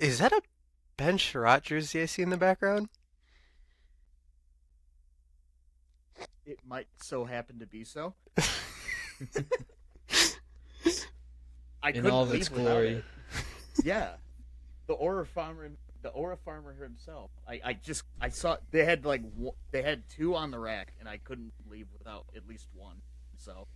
Is that a Ben Sherratt jersey I see in the background? It might so happen to be so. I in all couldn't of its leave without glory. it. Yeah, the Aura farmer himself. I saw they had they had two on the rack, and I couldn't leave without at least one. So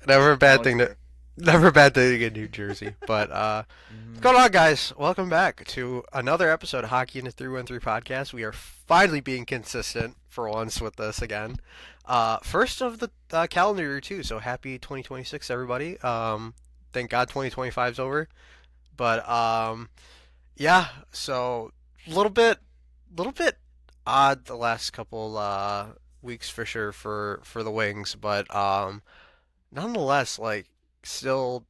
Never a now bad it's thing to here. never a bad thing to get New Jersey. But what's Hmm. going on, guys? Welcome back to another episode of Hockey in the 313 podcast. We are finally being consistent for once with this again. First of the calendar year too. So happy 2026, everybody. Thank God 2025 is over. But yeah. So little bit odd the last couple weeks for sure for the Wings, but nonetheless, like, still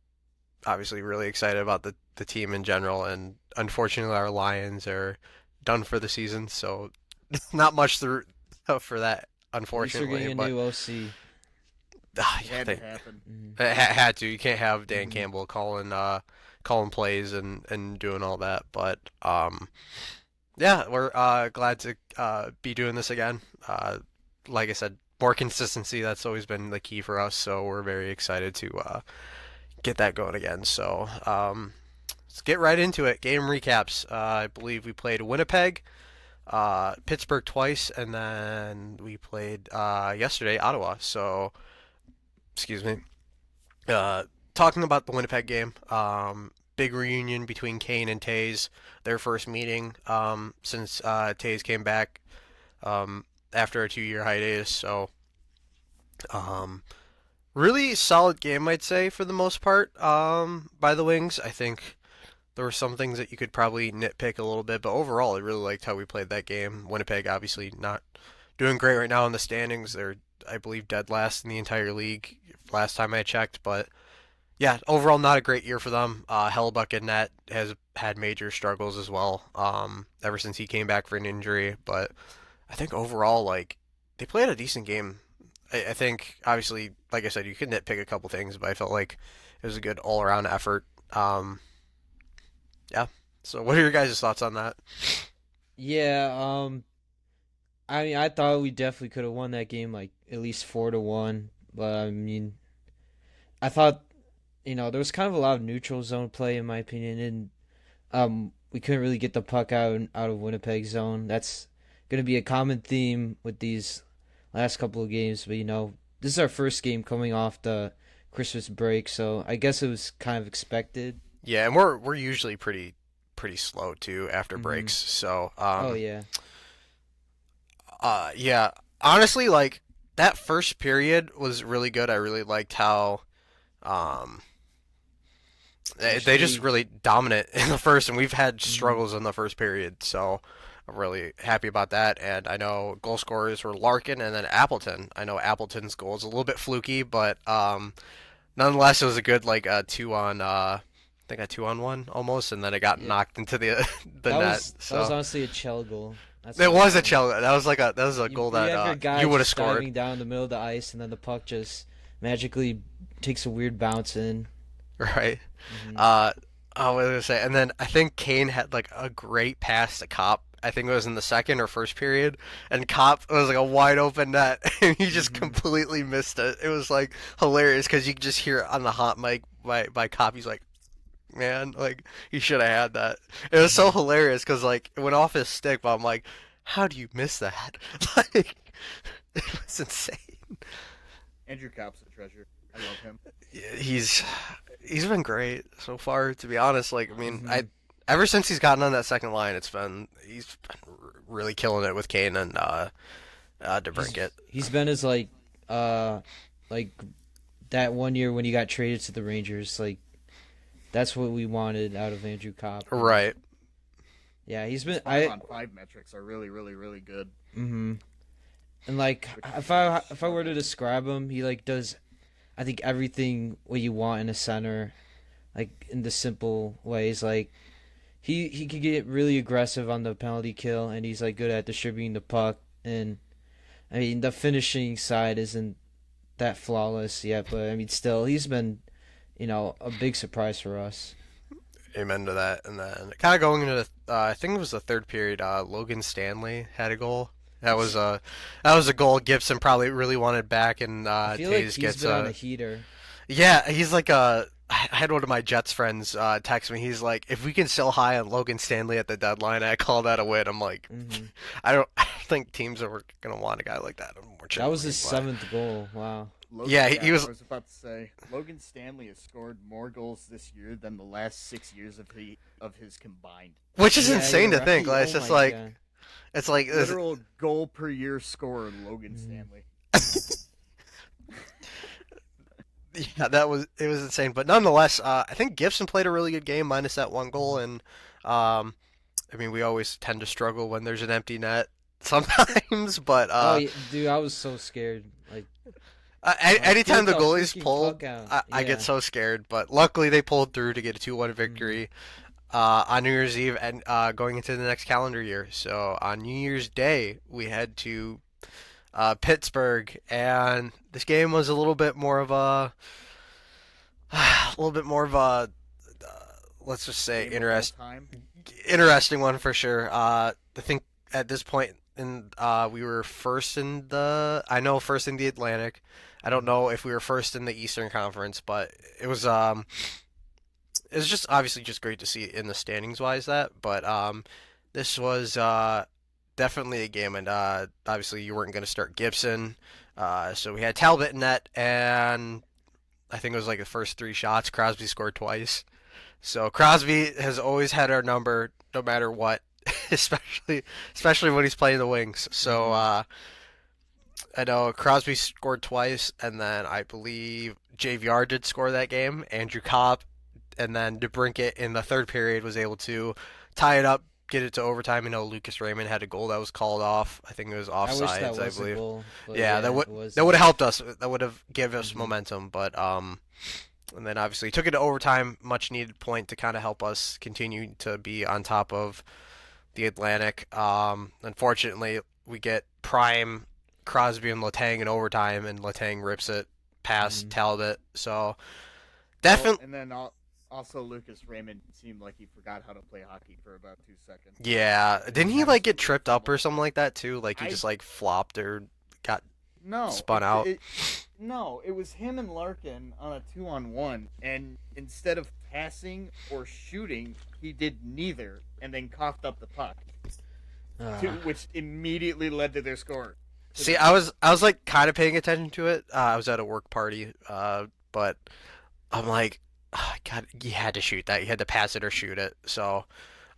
obviously really excited about the team in general, and unfortunately our Lions are done for the season, so not much through for that, At least we're unfortunately. getting a But new OC. It yeah, had to happen. Hmm. it had to. You can't have Dan Hmm. Campbell calling plays and doing all that. But yeah, we're glad to be doing this again. Like I said, more consistency. That's always been the key for us. So we're very excited to get that going again. So let's get right into it. Game recaps. I believe we played Winnipeg, Pittsburgh twice, and then we played yesterday Ottawa. So excuse me. Uh, Talking about the Winnipeg game. Big reunion between Kane and Tays. Their first meeting since Tays came back after a 2 year hiatus. So um, really solid game, I'd say, for the most part, by the Wings. I think there were some things that you could probably nitpick a little bit, but overall, I really liked how we played that game. Winnipeg, obviously, not doing great right now in the standings. They're, I believe, dead last in the entire league last time I checked. But yeah, overall, not a great year for them. Hellebuck in net has had major struggles as well ever since he came back for an injury. But I think overall, like, they played a decent game. I think, obviously, like I said, you could nitpick a couple things, but I felt like it was a good all around effort. Yeah. So, what are your guys' thoughts on that? Yeah. I mean, I thought we definitely could have won that game, like at least 4-1. But I mean, I thought there was kind of a lot of neutral zone play in my opinion, and we couldn't really get the puck out of Winnipeg zone. That's gonna be a common theme with these last couple of games. But this is our first game coming off the Christmas break, so I guess it was kind of expected. Yeah, and we're usually pretty slow too after Hmm. breaks. So, Oh yeah. yeah, honestly, like, that first period was really good. I really liked how um they just Actually. really dominant in the first, and we've had Hmm. struggles in the first period. So I'm really happy about that. And I know goal scorers were Larkin and then Appleton. I know Appleton's goal is a little bit fluky, but nonetheless, it was a good, like, two on I think a 2-on-1 almost, and then it got Yeah. knocked into the the That net. was that was So honestly a Chell goal. That's it what it was a was. shell. That was a You goal you that have your guy you would have just scored. diving down the middle of the ice, and then the puck just magically takes a weird bounce in. Right. Hmm. Uh, I was gonna say, and then I think Kane had like a great pass to Cop. I think it was in the second or first period, and Cop was like a wide open net, and he just Hmm. completely missed it. It was like hilarious because you could just hear it on the hot mic by Cop. He's like, "Man, like, he should have had that." It was so Hmm. hilarious because, like, it went off his stick, but I'm like, "How do you miss that?" Like, it was insane. Andrew Copp's a treasure. I love him. Yeah, he's been great so far. To be honest, like, I mean, I Hmm. ever since he's gotten on that second line, he's been really killing it with Kane and DeBrincat. He's been as like that one year when he got traded to the Rangers. Like that's what we wanted out of Andrew Copp, and Right. yeah, he's His been five I. on five metrics are really, really, really good, Hmm. And like which is if I were to startling. describe him, he like does I think everything what you want in a center, like in the simple ways. Like he could get really aggressive on the penalty kill, and he's like good at distributing the puck. And I mean the finishing side isn't that flawless yet, but I mean still he's been a big surprise for us. Amen to that. And then kind of going into I think it was the third period. Logan Stanley had a goal. That was a goal Gibson probably really wanted back, and I feel like Tays he's gets been on a heater. yeah, he's like a. I had one of my Jets friends text me. He's like, "If we can sell high on Logan Stanley at the deadline, I call that a win." I'm like, Hmm I don't. I don't think teams are gonna want a guy like that, That was unfortunately. his But seventh goal. Wow. yeah, he I was, was about to say Logan Stanley has scored more goals this year than the last 6 years of his combined. which is Yeah, insane you're to think. right. Like, Oh it's just my like god. it's like Literal goal per year scorer Logan Mhm. Stanley. yeah, it was insane. But nonetheless, I think Gibson played a really good game, minus that one goal, and I mean, we always tend to struggle when there's an empty net sometimes, but Oh, yeah, dude, I was so scared. anytime Get the the goalie's freaking pulled, puck out. I get Yeah. so scared. But luckily, they pulled through to get a 2-1 Mhm. victory on New Year's Eve and going into the next calendar year. So on New Year's Day, we head to Pittsburgh, and this game was a little bit more of a little bit more of a let's just say Game of all time. interesting one for sure. I think at this point in we were first in the I know first in the Atlantic. I don't know if we were first in the Eastern Conference, but it was just obviously just great to see in the standings wise that. But this was definitely a game, and obviously you weren't going to start Gibson, so we had Talbot in net, and I think it was like the first three shots. Crosby scored twice. So Crosby has always had our number, no matter what, especially when he's playing the wings. So Mhm. I know Crosby scored twice, and then I believe JVR did score that game. Andrew Copp, and then DeBrincat in the third period was able to tie it up, get it to overtime. You know, Lucas Raymond had a goal that was called off. I think it was I wish that offsides, I was a believe. goal, but Yeah, yeah, it that would wasn't. have helped us. That would have given us Hmm momentum, but and then obviously took it to overtime, much needed point to kind of help us continue to be on top of the Atlantic. Unfortunately, we get prime Crosby and Letang in overtime, and Letang rips it past hmm Talbot. So Well, definitely, and then also Lucas Raymond seemed like he forgot how to play hockey for about 2 seconds. yeah. And Didn't just he like get absolutely tripped up or fumbled. something like that too? Like he I just like flopped or got no, spun out. no, it was him and Larkin on a 2-on-1, and instead of passing or shooting, he did neither, and then coughed up the puck, Uh, which immediately led to their score. To See, the I was like kind of paying attention to it. I was at a work party, but I'm like, oh, God, you had to shoot that. You had to pass it or shoot it. So,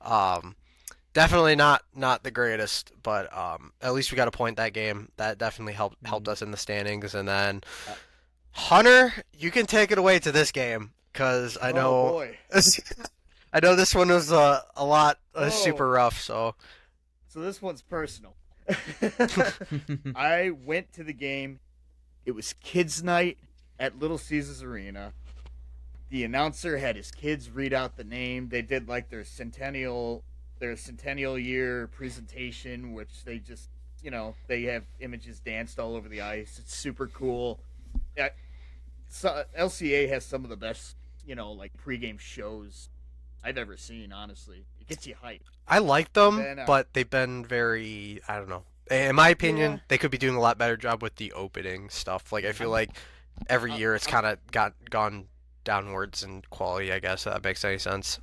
um, definitely not the greatest, but at least we got a point that game. That definitely helped mhm. us in the standings. And then uh, Hunter, you can take it away to this game because I oh know boy, I know this one was a lot super oh, rough. So, so this one's personal. I went to the game. It was kids' night at Little Caesars Arena. The announcer had his kids read out the name. They did like their centennial year presentation, which they just they have images danced all over the ice. It's super cool. Uh, LCA has some of the best like pregame shows I've ever seen. Honestly, it gets you hyped. I like And them, then but they've been very, I don't know. In my yeah, opinion, they could be doing a lot better job with the opening stuff. Like I feel I'm like every I- year it's I'm kind of gone downwards in quality, I guess. If that makes any sense.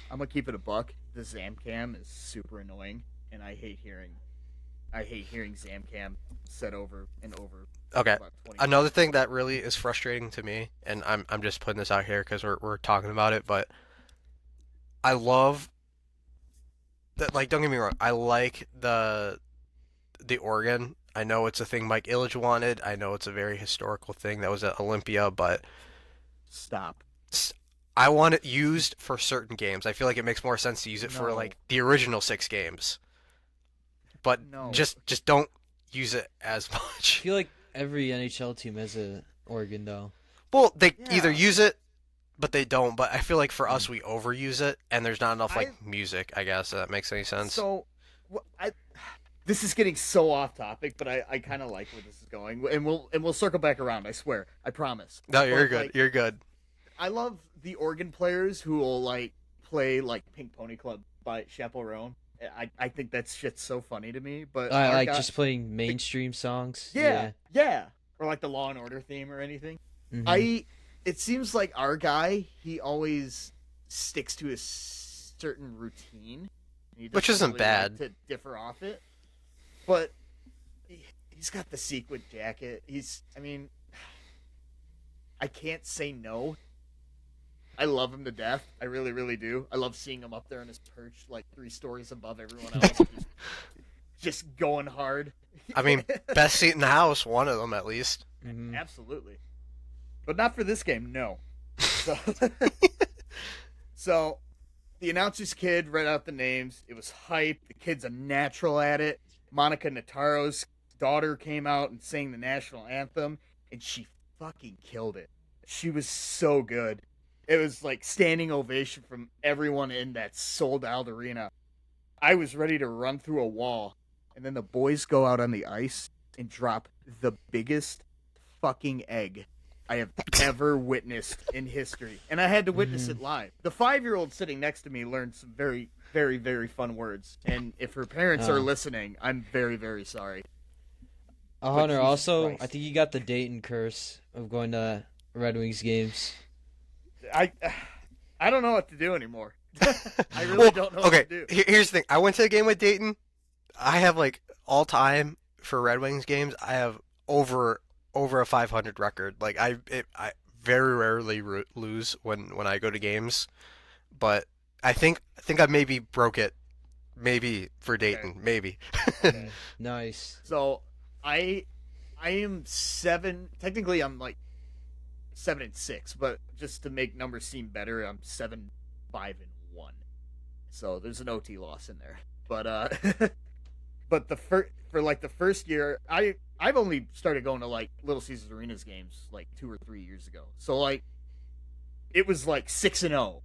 I'm gonna keep it a buck. The Zamcam is super annoying, and I hate hearing Zamcam said over and over for Okay. about 20 Another minutes. thing that really is frustrating to me, and I'm just putting this out here because we're talking about it, but I love that. Like, don't get me wrong, I like the organ. I know it's a thing Mike Ilitch wanted. I know it's a very historical thing that was at Olympia, but Stop. I want it used for certain games. I feel like it makes more sense to use it for No, like the original 6 games, but no. just don't use it as I much. feel like every NHL team has a organ though. Well, they either Yeah, use it, but they don't. But I feel like for Mm. us, we overuse it, and there's not enough like I music. I guess if that makes any sense. so I. This is getting so off topic, but I kind of like where this is going, and we'll circle back around. I swear, I promise. No, you're But good. like, You're good. I love the organ players who will like play like Pink Pony Club by Chaperone. I think that shit's so funny to me. But I our like guy, just playing mainstream songs. yeah, or like the Law and Order theme or anything. Mhm. It seems like our guy, he always sticks to a certain routine. He Which doesn't isn't really bad. like to differ off it. But he's got the sequin jacket. I mean, I can't say no. I love him to death. I really, really do. I love seeing him up there on his perch, like 3 stories above everyone else, just going hard. I mean, best seat in the house, one of them at least. Mhm. Absolutely. But not for this game, no. So, so the announcer's kid read out the names. It was hype. The kid's a natural at it. Monica Nataro's daughter came out and sang the national anthem, and she fucking killed it. She was so good. It was like standing ovation from everyone in that sold-out arena. I was ready to run through a wall, and then the boys go out on the ice and drop the biggest fucking egg I have ever witnessed in history. And I had to witness it live. The 5-year-old sitting next to me learned some very, very, very fun words. And if her parents are listening, I'm very, very sorry. Hunter, Jesus also, Christ. I think you got the Dayton curse of going to Red Wings games. I don't know what to do anymore. I really don't know what to do. Here's the thing. I went to a game with Dayton. I have like all time for Red Wings games. I have over a 500 record. Like I very rarely lose when I go to games, but I think I maybe broke it. Maybe for Dayton, maybe. Nice. So I am 7. Technically, I'm like 7-6, but just to make numbers seem better, I'm 7-5-1. So there's an OT loss in there. But but for like the first year, I've only started going to like Little Caesars Arenas games like 2 or 3 years ago. So like it was like 6-0,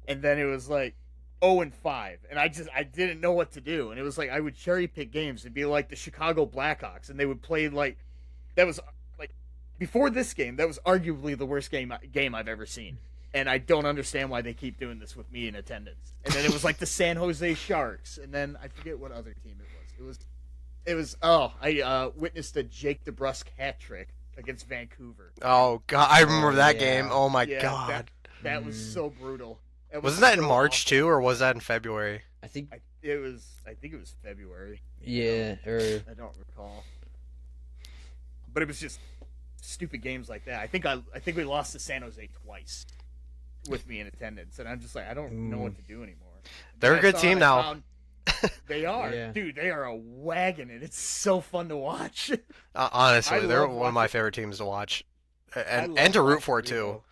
and then it was like 0-5, and I didn't know what to do, and it was like I would cherry pick games. It'd be like the Chicago Blackhawks, and they would play like that was like before this game. That was arguably the worst game I've ever seen. And I don't understand why they keep doing this with me in attendance. And then it was like the San Jose Sharks, and then I forget what other team it was. I witnessed a Jake DeBrusk hat trick against Vancouver. Oh god, I remember that yeah. game. Oh my Yeah, god. that was so brutal. It Wasn't that in so March awful. too, or was that in February? I think, I think it was February. yeah, or I don't recall. But it was just stupid games like that. I think we lost to San Jose twice with me in attendance, and I'm just like, I don't know what to do anymore. They're a I good thought team I now. found- They are, Yeah. dude. They are a wagon, and it's so fun to watch. Honestly, I they're love one of my watching- favorite teams to watch, I love and to root watching for Revo. too.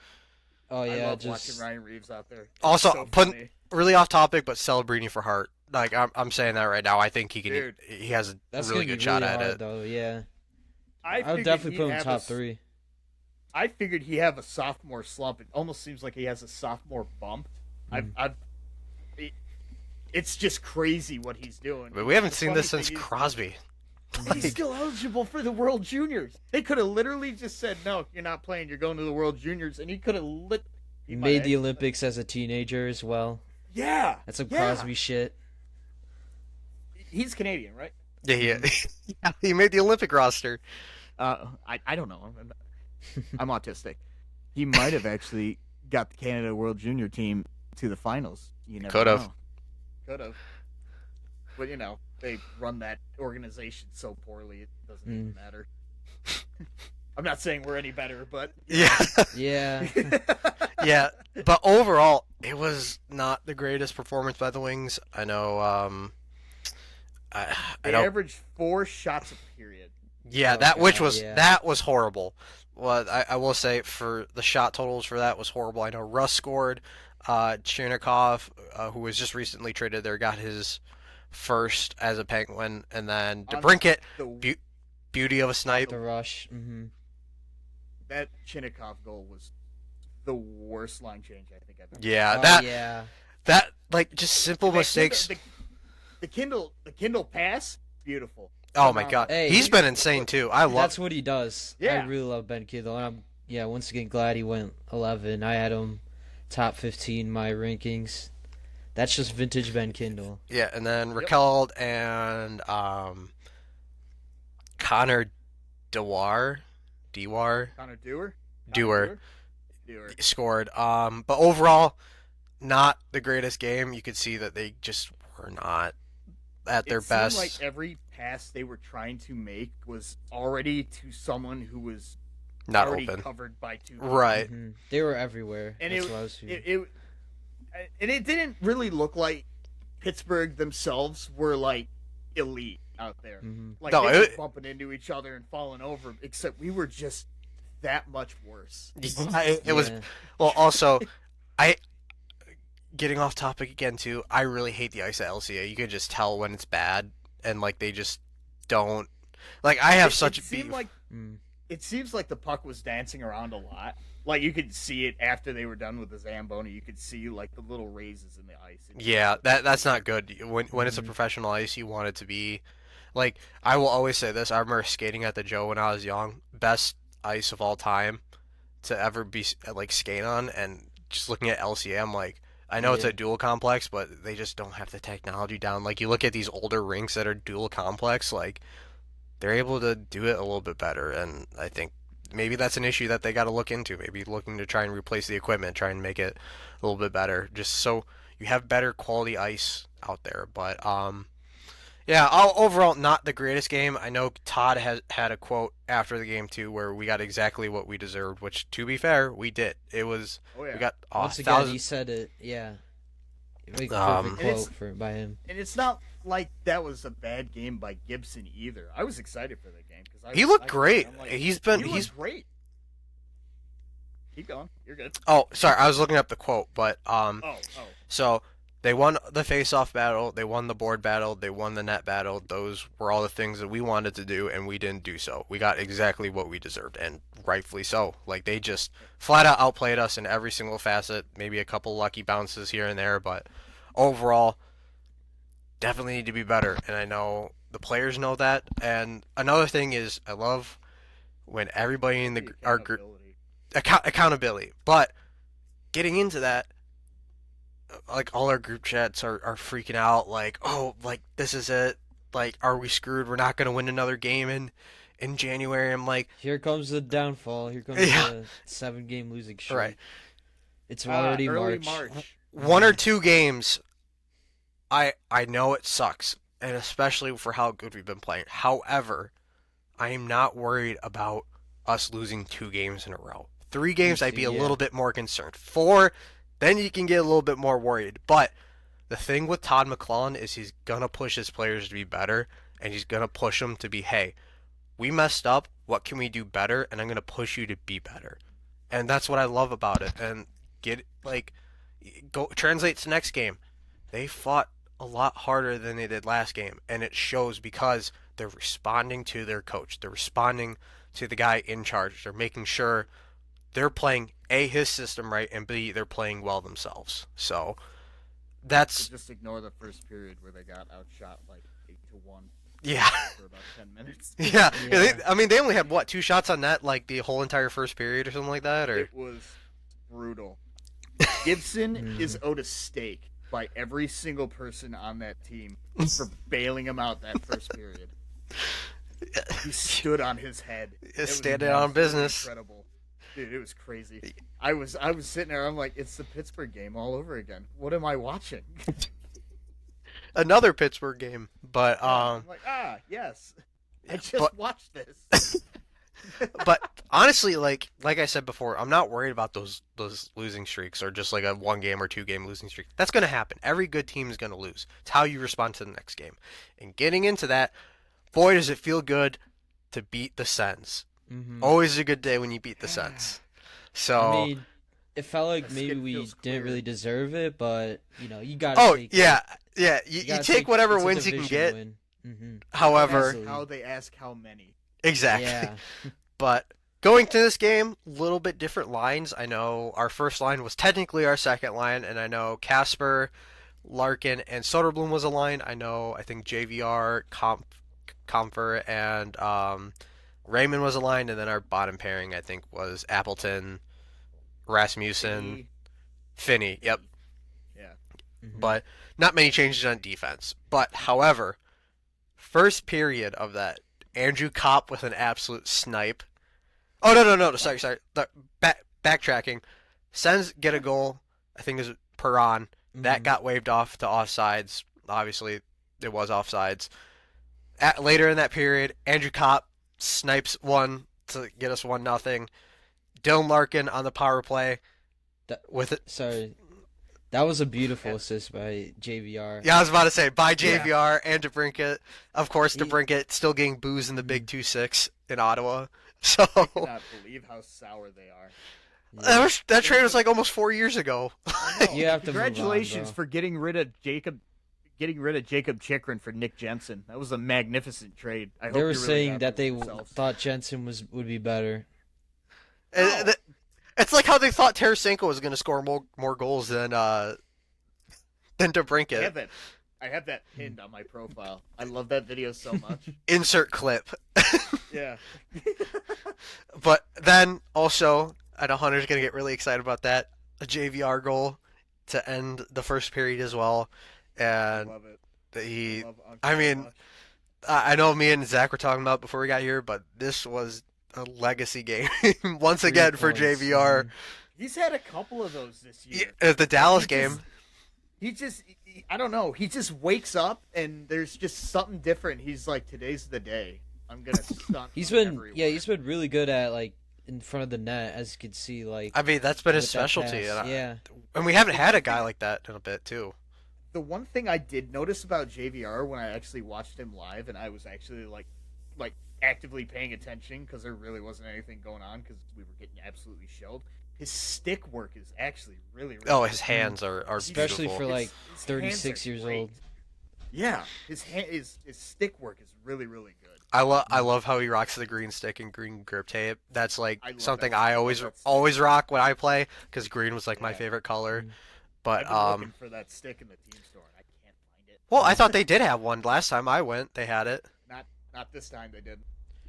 oh I yeah, love just watching Ryan Reeves out there. It's Also, so put funny. really off topic, but Celebrini for Hart. Like I'm saying that right now. I think he can. Dude. He has a that's really gonna good be shot really at hard it. though. Yeah, I I would figured definitely he'd put him have top a- 3. I figured he have a sophomore slump. It almost seems like he has a sophomore bump. It's just crazy what he's doing. But we haven't The seen funny this since thing is, Crosby. He's still eligible for the World Juniors. They could have literally just said, "No, you're not playing. You're going to the World Juniors," and he could have He made the Olympics as a teenager as well. Yeah, That's some yeah. Crosby shit. He's Canadian, right? Yeah, yeah. He made the Olympic roster. I don't know. I'm autistic. He might have actually got the Canada World Junior team to the finals. You never Could've. know. Could have. But they run that organization so poorly it doesn't even matter. I'm not saying we're any better, but Yeah, Yeah, yeah. But overall, it was not the greatest performance by the Wings. I know. I they don't. averaged 4 shots a period. Yeah, Oh, that which God, was yeah. that was horrible. Well, I will say for the shot totals for that was horrible. I know Russ scored. Chernikov, who was just recently traded there, got his first as a Penguin, and then On DeBrincat, the- beauty of a snipe. the rush. Hmm. That Chinnikov goal was the worst line change I think I've ever Yeah, Oh, that yeah. like just simple That mistakes. The Kindle pass, beautiful. Oh my god, Hey, he's been insane too. I love. That's what he does. Yeah. I really love Ben Kiddo. And I'm once again glad he went 11. I had him top 15 in my rankings. That's just vintage Ben Kindle. Yeah, and then Yep. Raquel and Connor Dewar, Dewar, Connor Dewar. Connor Dewar Dewar. Dewar. scored. But overall, not the greatest game. You could see that they just were not at their It seemed like best. every pass they were trying to make was already to someone who was Not already open. covered by two people. Right. They were everywhere. And That's what I was feeling. it didn't really look like Pittsburgh themselves were like elite out there. Like No, they were it- bumping into each other and falling over, except we were just that much worse. It was Yeah. well. Also, I getting off topic again too. I really hate the ice at LCA. You could just tell when it's bad, and like they just don't. Like I have such it seemed beef. like Mm. it seems like the puck was dancing around a lot. Like you could see it after they were done with the Zamboni. You could see like the little raises in the ice. Yeah, that's not good. When it's a Mhm. professional ice, you want it to be like I will always say this. I remember skating at the Joe when I was young. Best ice of all time to ever be like skate on, and just looking at LCA, I'm like, I know it's Yeah. a dual complex, but they just don't have the technology down. Like you look at these older rinks that are dual complex, like they're able to do it a little bit better, and I think maybe that's an issue that they got to look into. Maybe looking to try and replace the equipment, try and make it a little bit better, just so you have better quality ice out there. But yeah, overall not the greatest game. I know Todd has had a quote after the game too, where we got exactly what we deserved, which to be fair, we did. It was Oh yeah. we got Once a again, thousand. he said it. Yeah. Like, Um, perfect And it's- quote by him. And it's not like that was a bad game by Gibson either. I was excited for that game because He looked great. He's been he he's looked great. Keep going. You're good. oh sorry, I was looking up the quote, but Oh. so they won the face-off battle, they won the board battle, they won the net battle. Those were all the things that we wanted to do, and we didn't do so. We got exactly what we deserved, and rightfully so. Like they just flat out outplayed us in every single facet. Maybe a couple lucky bounces here and there, but overall, definitely need to be better. And I know the players know that. And another thing is, I love when everybody in our group accountability. But getting into that, like all our group chats are freaking out, like, oh, like this is it, like, are we screwed? We're not gonna win another game in January. I'm like, Here comes the downfall. Here comes Yeah. the 7-game losing streak. right, It's already early March. one or two games. I know it sucks, and especially for how good we've been playing. However, I am not worried about us losing 2 games in a row. 3 games, I'd be a Yeah. little bit more concerned. 4, then you can get a little bit more worried. But the thing with Todd McClellan is he's gonna push his players to be better, and he's gonna push them to be, hey, we messed up. What can we do better? And I'm gonna push you to be better. And that's what I love about it. And get like, go translate to next game. They fought a lot harder than they did last game, and it shows because they're responding to their coach. They're responding to the guy in charge. They're making sure they're playing A, his system right, and B, they're playing well themselves. So that's Just ignore the first period where they got outshot like 8-1 yeah. for about 10 minutes. Yeah, Yeah. I mean, they only had what 2 shots on net, like the whole entire first period or something like that, or It was brutal. Gibson Mhm. is owed a steak by every single person on that team for bailing him out that first period. He stood on his head. It was standing on absolutely business. Incredible. Dude, it was crazy. I was sitting there, I'm like, it's the Pittsburgh game all over again. What am I watching? Another Pittsburgh game, but I'm like, yes. I just but- watched this. but honestly, like I said before, I'm not worried about those losing streaks or just like a 1 game or 2 game losing streak. That's gonna happen. Every good team is gonna lose. It's how you respond to the next game. And getting into that, boy, does it feel good to beat the Sens. Mhm. Always a good day when you beat the Sens. So I mean, it felt like The maybe skip we feels didn't clear. really deserve it, but you gotta oh take yeah, it. yeah. You gotta take whatever it's a wins you can division get. win. Mhm. However, Absolutely. How they ask how many. exactly. Yeah. But going to this game, a little bit different lines. I know our first line was technically our second line, and I know Casper, Larkin, and Soderblom was a line. I think JVR, Comfer, and Raymond was a line, and then our bottom pairing, I think, was Appleton, Rasmussen, He- Finney. Yep. Yeah. Hmm. but not many changes on defense. But however, first period of that, Andrew Kopp with an absolute snipe. Oh no, Oh, sorry. Backtracking. Sens get a yeah. goal. I think is Perron. That Hmm. got waved off to offsides. Obviously, it was offsides. Later in that period, Andrew Kopp snipes one to get us 1-0. Dylan Larkin on the power play That, with it. sorry, that was a Yeah. beautiful assist by JVR. Yeah, I was about to say by Yeah. JVR and DeBrincat. Of course, He, DeBrincat still getting booze in the Big mhm, 2-6 in Ottawa. So I cannot believe how sour they are. yeah, that It trade was was a, like almost 4 years ago. I know. you have to move on, Congratulations bro. for getting rid of Jacob Chikrin for Nick Jensen. That was a magnificent trade. I They hope were you're really saying happy that with they yourselves. thought Jensen would be better. No, It's like how they thought Tarasenko was going to score more goals than I DeBrincat. have that. I have that pinned on my profile. I love that video so much. Insert clip. Yeah. But then also, I know Hunter's going to get really excited about that. A JVR goal to end the first period as well. I And love it. I he, love Unc I so mean, much. I know me and Zach were talking about before we got here, but this was a legacy game once Three again for points. JVR. He's had a couple of those this year. At the And Dallas game, I don't know. He just wakes up and there's just something different. He's like, today's the day. I'm gonna stunt He's from been everywhere. he's been really good at like in front of the net, as you can see, like I mean, that's been his with that specialty. pass. Yeah, And we haven't The had one a guy thing, like that in a bit, too. the one thing I did notice about JVR when I actually watched him live, and I was actually like actively paying attention because there really wasn't anything going on because we were getting absolutely shelled. His stick work is actually really, really Oh, good. his hands are especially beautiful. for like His hands 36 are years great. old. Yeah, his stick work is really, really good. I love how he rocks the green stick and green grip tape. That's like I love something that. I I love always that stick. always rock when I play because green was like my Yeah, favorite color. Mm. But I've been looking for that stick in the team store and I can't find it. well, I thought they did have one last time I went. They had it. Not this time they did.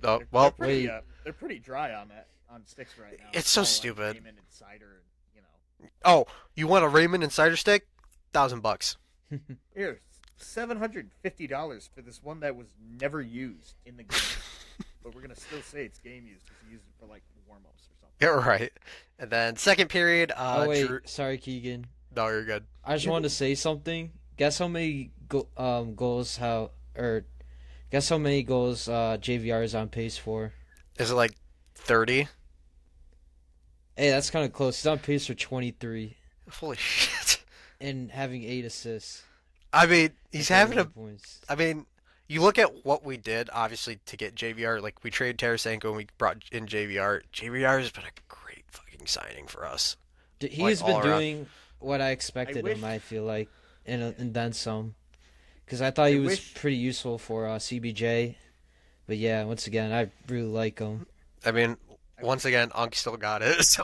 Oh They're well, pretty Wait. they're pretty dry on that on sticks right now. it's so all, like, stupid. Raymond and cider and Oh, you want a Raymond and cider stick? $1,000. here $750 for this one that was never used in the game. But we're gonna still say it's game used because he used it for like warm ups or something. You're right. And then second period, Oh wait, Drew. sorry, Keegan. No, you're good. I just wanted to say something. Guess how many goals guess how many goals JVR is on pace for? Is it like 30? Hey, that's kind of close. He's on pace for 23 Holy shit! and having 8 assists. I mean, And he's having a. 31 points. I mean, you look at what we did, obviously, to get JVR. Like, we traded Tarasenko and we brought in JVR. JVR has been a great fucking signing for us. He Like, has all been around. doing what I I expected wish him, I feel like, and then some. Because I thought I he was wish pretty useful for CBJ. But yeah, once again, I really like him. I mean, once again, Unk still got it. So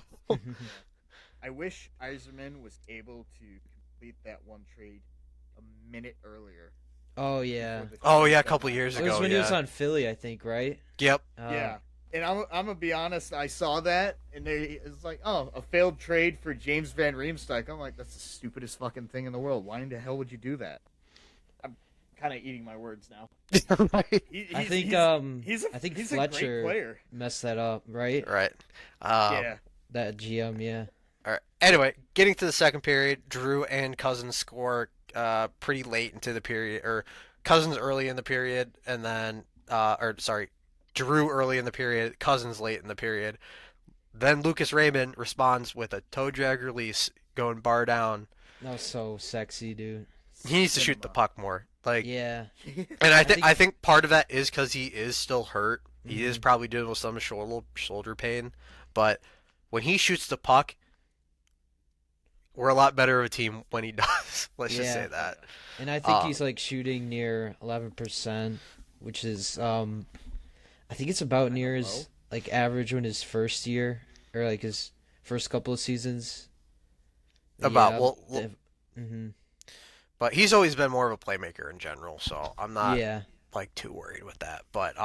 I wish Eiserman was able to complete that one trade a minute earlier. Oh yeah, before the oh trade yeah, a couple deadline. years it was ago. when he was Yeah. on Philly, I think, right? Yep. Yeah. And I'm gonna be honest. I saw that, and it's like, oh, a failed trade for James Van Riemsdyk. I'm like, that's the stupidest fucking thing in the world. Why in the hell would you do that? I'm kind of eating my words now. Right. I think he's I think he's a great Fletcher player. messed that up, right? Right. Yeah. That GM, yeah. All right. Anyway, getting to the second period, Drew and Cousins score pretty late into the period, or Cousins early in the period, and then or sorry, Drew early in the period, Cousins late in the period. Then Lucas Raymond responds with a toe drag release, going bar down. That was so sexy, dude. He needs to shoot the puck more. Like, Yeah. and think- I think part of that is because he is still hurt. He is Mhm. probably dealing with some shoulder pain, but when he shoots the puck, we're a lot better of a team when he does. Let's just say Yeah. that. And I think Um, he's like shooting near 11%, which is I think it's about near his low. like average in his first year or like his first couple of seasons. About Yeah, well, mhm. but he's always been more of a playmaker in general, so I'm not Yeah. like too worried with that. But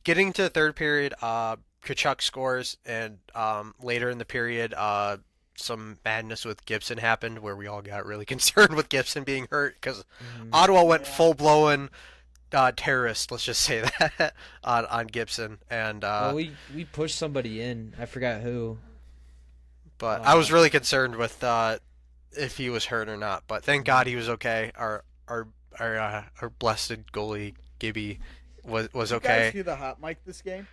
getting to the third period, Kachuk scores, and later in the period, some madness with Gibson happened where we all got really concerned with Gibson being hurt because Hmm. Ottawa went Yeah. full blown terrorist. Let's just say that on Gibson, and Well, we pushed somebody in. I forgot who. but I was Um, really concerned with if he was hurt or not. But thank God he was okay. Our blessed goalie Gibby Did was you guys okay. hear the hot mic this game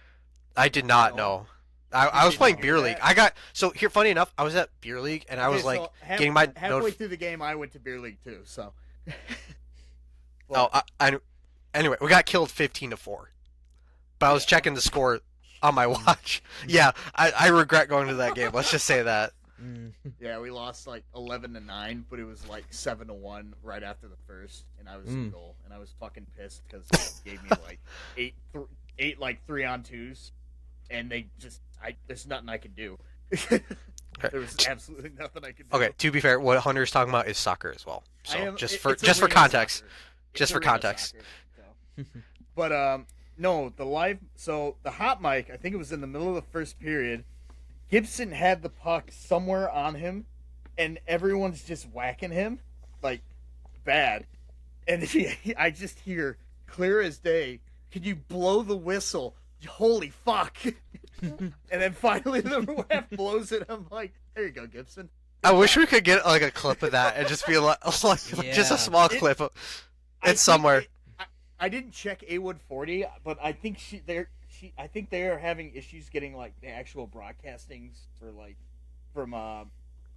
I did at not all? know. You I was didn't playing hear beer league. that? I got so here. Funny enough, I was at beer league and I Okay, was like so getting my halfway through the game, I went to beer league too. So, Oh, but anyway, we got killed 15-4. But I was yeah, checking the score on my watch. Yeah, I regret going to that game. Let's just say that. mm, yeah, we lost like 11-9, but it was like 7-1 right after the first, and I was in goal, and I was fucking pissed because they gave me like eight like 3-on-2s, and they just there's nothing I could do. There was absolutely nothing I could do. Okay, to be fair, what Hunter's talking about is soccer as well. So It's just for arena context, soccer. just It's for arena context. soccer, so. But no, the hot mic, I think it was in the middle of the first period. Gibson had the puck somewhere on him, and everyone's just whacking him like bad. And I just hear clear as day, "Can you blow the whistle? Holy fuck!" And then finally the ref blows it. I'm like, "There you go, Gibson." I wish we could get like a clip of that and just be like just a Yeah. small clip. I It's think somewhere. I didn't check A-Wood 40, but I think I think they are having issues getting like the actual broadcastings for like from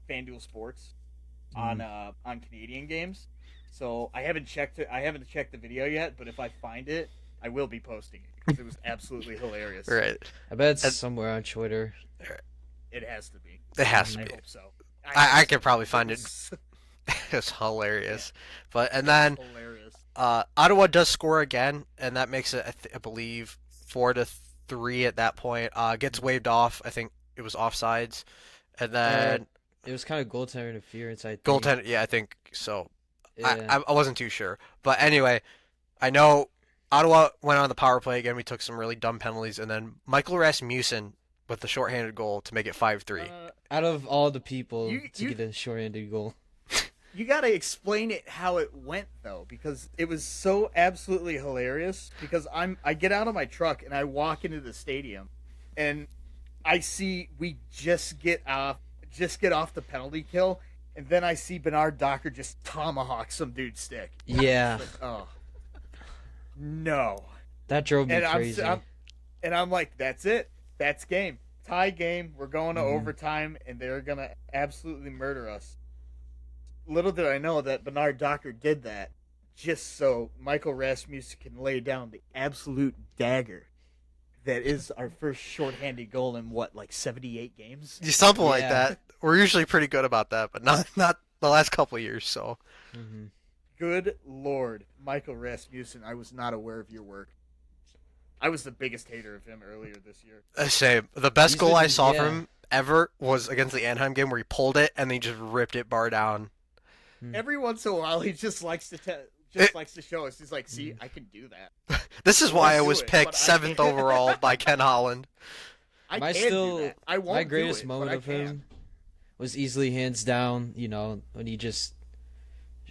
FanDuel Sports on Canadian games. So I haven't checked it. I haven't checked the video yet, but if I find it, I will be posting it because it was absolutely hilarious. Right. I bet it's And- somewhere on Twitter. It has to be. It has to I be. hope so. I could probably find it. was It's hilarious. But and then hilarious. Ottawa does score again, and that makes it I believe 4-3 at that point. Gets waved off. I think it was offsides, and then It was kind of goaltender interference, I think. goaltender. Yeah, I think so. Yeah. I wasn't too sure, but anyway, I know Ottawa went on the power play again. We took some really dumb penalties, and then Michael Rasmussen with the shorthanded goal to make it 5-3. Out of all the people You- to you- get a short-handed goal. You gotta explain it how it went though, because it was so absolutely hilarious. Because I get out of my truck and I walk into the stadium, and I see we just get off the penalty kill, and then I see Bernard Docker just tomahawk some dude's stick. Yeah, Like, oh no! that drove me And crazy. I'm like, that's it. That's game. Tie game. We're going to Mhm. overtime, and they're gonna absolutely murder us. Little did I know that Bernard Docker did that just so Michael Rasmussen can lay down the absolute dagger that is our first shorthanded goal in what, like 78 games? Something like Yeah. that. We're usually pretty good about that, but not the last couple of years. So Hmm. Good Lord, Michael Rasmussen, I was not aware of your work. I was the biggest hater of him earlier this year. same. The best He's goal I been- saw yeah. from him ever was against the Anaheim game where he pulled it and then he just ripped it bar down. Every once in a while, he just likes to It- likes to show us. He's like, "See, I can do that. This is why I Let's do was it, picked but I 7th can't." overall by Ken Holland. I My can still- do that. I won't My do greatest it, moment but I of can." him was easily hands down, when he just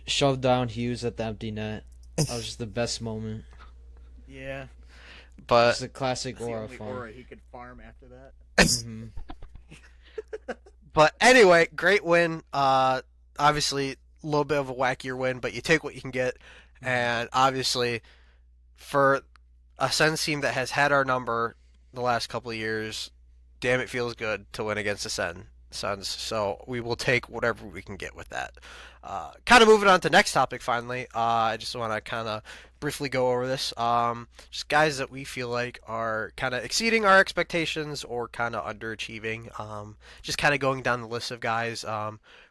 shoved down Hughes at the empty net. That was just the best moment. Yeah, But It's a classic that's the aura only fun. aura he could farm after that. Hmm. But anyway, great win. Obviously, a little bit of a wackier win, but you take what you can get. And obviously, for a Sens team that has had our number the last couple of years, damn, it feels good to win against the Sens. So we will take whatever we can get with that. Kind of moving on to next topic. Finally, I just want to kind of briefly go over this. Just guys that we feel like are kind of exceeding our expectations or kind of underachieving. Just kind of going down the list of guys.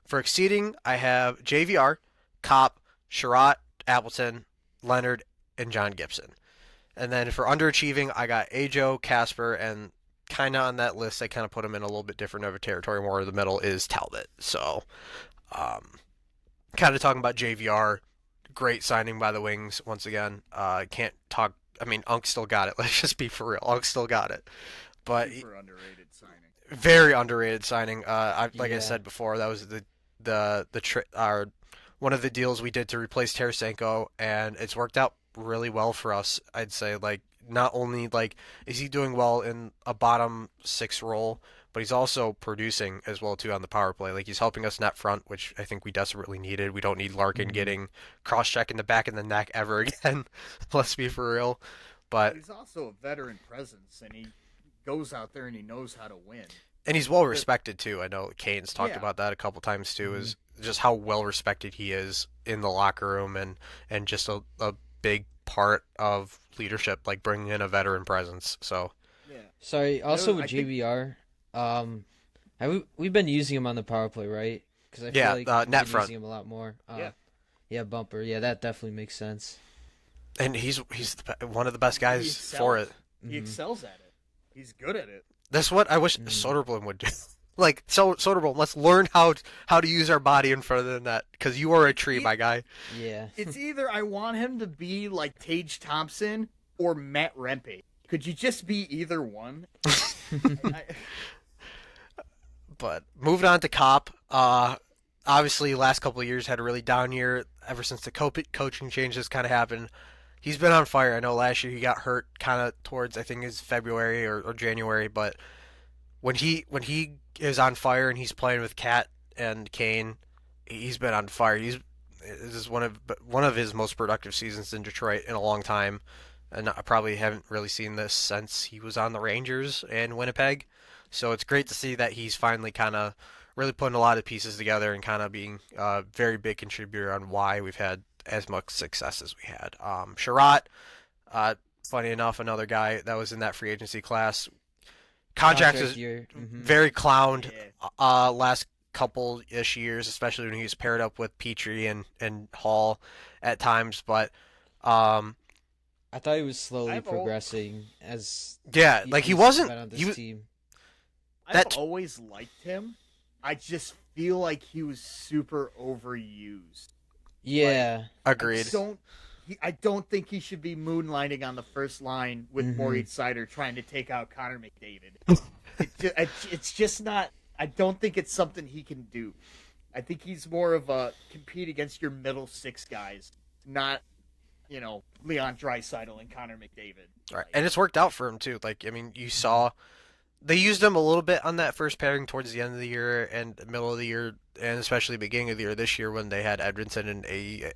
For exceeding, I have JVR, Kopp, Sherratt, Appleton, Leonard, and John Gibson. And then for underachieving, I got Ajo, Casper, and kind of on that list, I kind of put him in a little bit different of a territory. More in the middle is Talbot. So, kind of talking about JVR, great signing by the Wings once again. Can't talk. I mean, Unk still got it. Let's just be for real. Unk still got it. But Super underrated signing. Very underrated signing. Like I Yeah. said before, that was our one of the deals we did to replace Tarasenko, and it's worked out really well for us. I'd say like not only like is he doing well in a bottom six role, but he's also producing as well too on the power play. Like he's helping us net front, which I think we desperately needed. We don't need Larkin Hmm. getting cross check in the back of the neck ever again. Let's be for real. But But he's also a veteran presence, and he goes out there and he knows how to win. and he's well The, respected too. I know Kane's talked yeah, about that a couple times too. Hmm. Is just how well respected he is in the locker room and just a big part of leadership, like bringing in a veteran presence. So yeah. Sorry. Also with I think JVR, have we've been using him on the power play, right? Because I feel yeah, like we've net been front, using him a lot more. yeah. Yeah, bumper. Yeah, that definitely makes sense. and one of the best He guys for it. excels. He Hmm. excels at it. He's good at it. That's what I wish Hmm. Soderblom would do. Like Soderblom, let's learn how to use our body in front of the net because you are a It's tree, e- my guy. Yeah. it's either I want him to be like Tage Thompson or Matt Rempe. Could you just be either one? I, But moving on to Cop, obviously last couple of years had a really down year ever since the coaching changes kind of happened. He's been on fire. I know last year he got hurt kind of towards I think it's February or January, but when he is on fire and he's playing with Cat and Kane, he's been on fire. This is one of his most productive seasons in Detroit in a long time, and I probably haven't really seen this since he was on the Rangers and Winnipeg. So it's great to see that he's finally kind of really putting a lot of pieces together and kind of being a very big contributor on why we've had as much success as we had. Sherratt, uh, funny enough, another guy that was in that free agency class. Contract Contract is year. Hmm. very clowned yeah. last couple ish years, especially when he was paired up with Petrie and Hall at times. But um, I thought he was slowly I've al- progressing as yeah, like he he's wasn't been on he this was team. I've that always liked him. I just feel like he was super overused. Like Yeah. I agreed. just don't. I don't think he should be moonlighting on the first line with Hmm. Moritz Seider trying to take out Connor McDavid. It's just not. I don't think it's something he can do. I think he's more of a compete against your middle six guys, not Leon Draisaitl and Connor McDavid. Right, Like, and it's worked out for him too. Like I mean, you saw they used him a little bit on that first pairing towards the end of the year and middle of the year, and especially beginning of the year this year when they had Edmonton and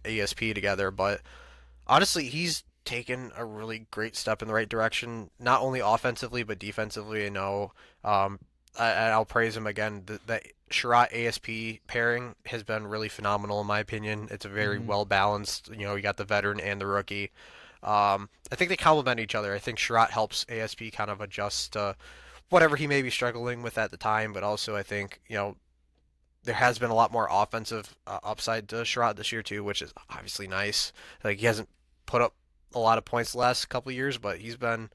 ASP together. But honestly, he's taken a really great step in the right direction, not only offensively but defensively. I know, I'll praise him again. The Sherratt ASP pairing has been really phenomenal in my opinion. It's a very Hmm. well balanced. You got the veteran and the rookie. I think they complement each other. I think Sherratt helps ASP kind of adjust to whatever he may be struggling with at the time, but also I think there has been a lot more offensive upside to Sherratt this year too, which is obviously nice. Like he hasn't put up a lot of points the last couple of years, but he's been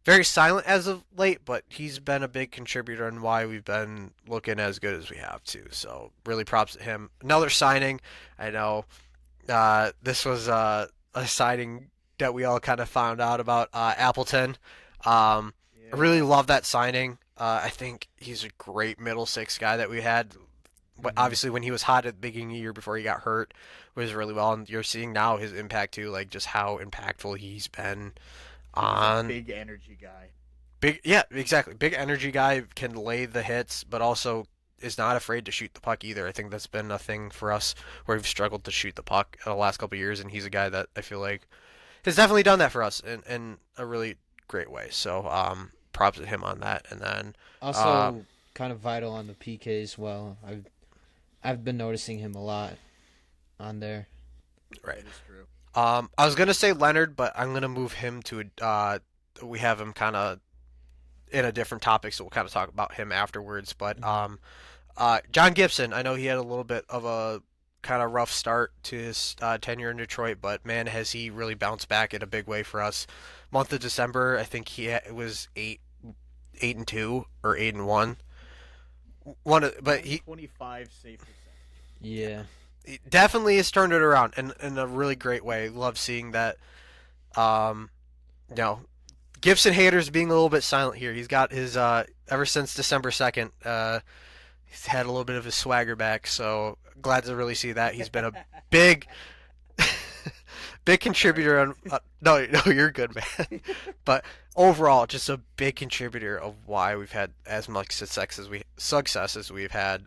very silent as of late. But he's been a big contributor in why we've been looking as good as we have too. So really props to him. Another signing. I know this was a signing that we all kind of found out about. Appleton. I really yeah, love that signing. I think he's a great middle six guy that we had. But Hmm. obviously, when he was hot at the beginning of the year before he got hurt, was really well. And you're seeing now his impact too, like just how impactful he's been he's a on big energy guy. big. Yeah, exactly. Big energy guy can lay the hits, but also is not afraid to shoot the puck either. I think that's been a thing for us where we've struggled to shoot the puck in the last couple of years, and he's a guy that I feel like has definitely done that for us in a really great way. So props to him on that. And then uh, Also, kind of vital on the PK as well. I've been noticing him a lot on there. right. That is true. I was gonna say Leonard, but I'm gonna move him to we have him kind of in a different topic, so we'll kind of talk about him afterwards. But Hmm. John Gibson, I know he had a little bit of a kind of rough start to his tenure in Detroit, but man, has he really bounced back in a big way for us. Month of December, I think it was 8-2 or 8-1. But he 925 save percentage. Yeah. he definitely has turned it around in a really great way. Love seeing that. Um, you know, Gibson haters being a little bit silent here. He's got his ever since December 2nd. He's had a little bit of his swagger back, so glad to really see that. He's been a big, big Sorry. contributor on. No, you're good, man. But overall, just a big contributor of why we've had as much success as we've had.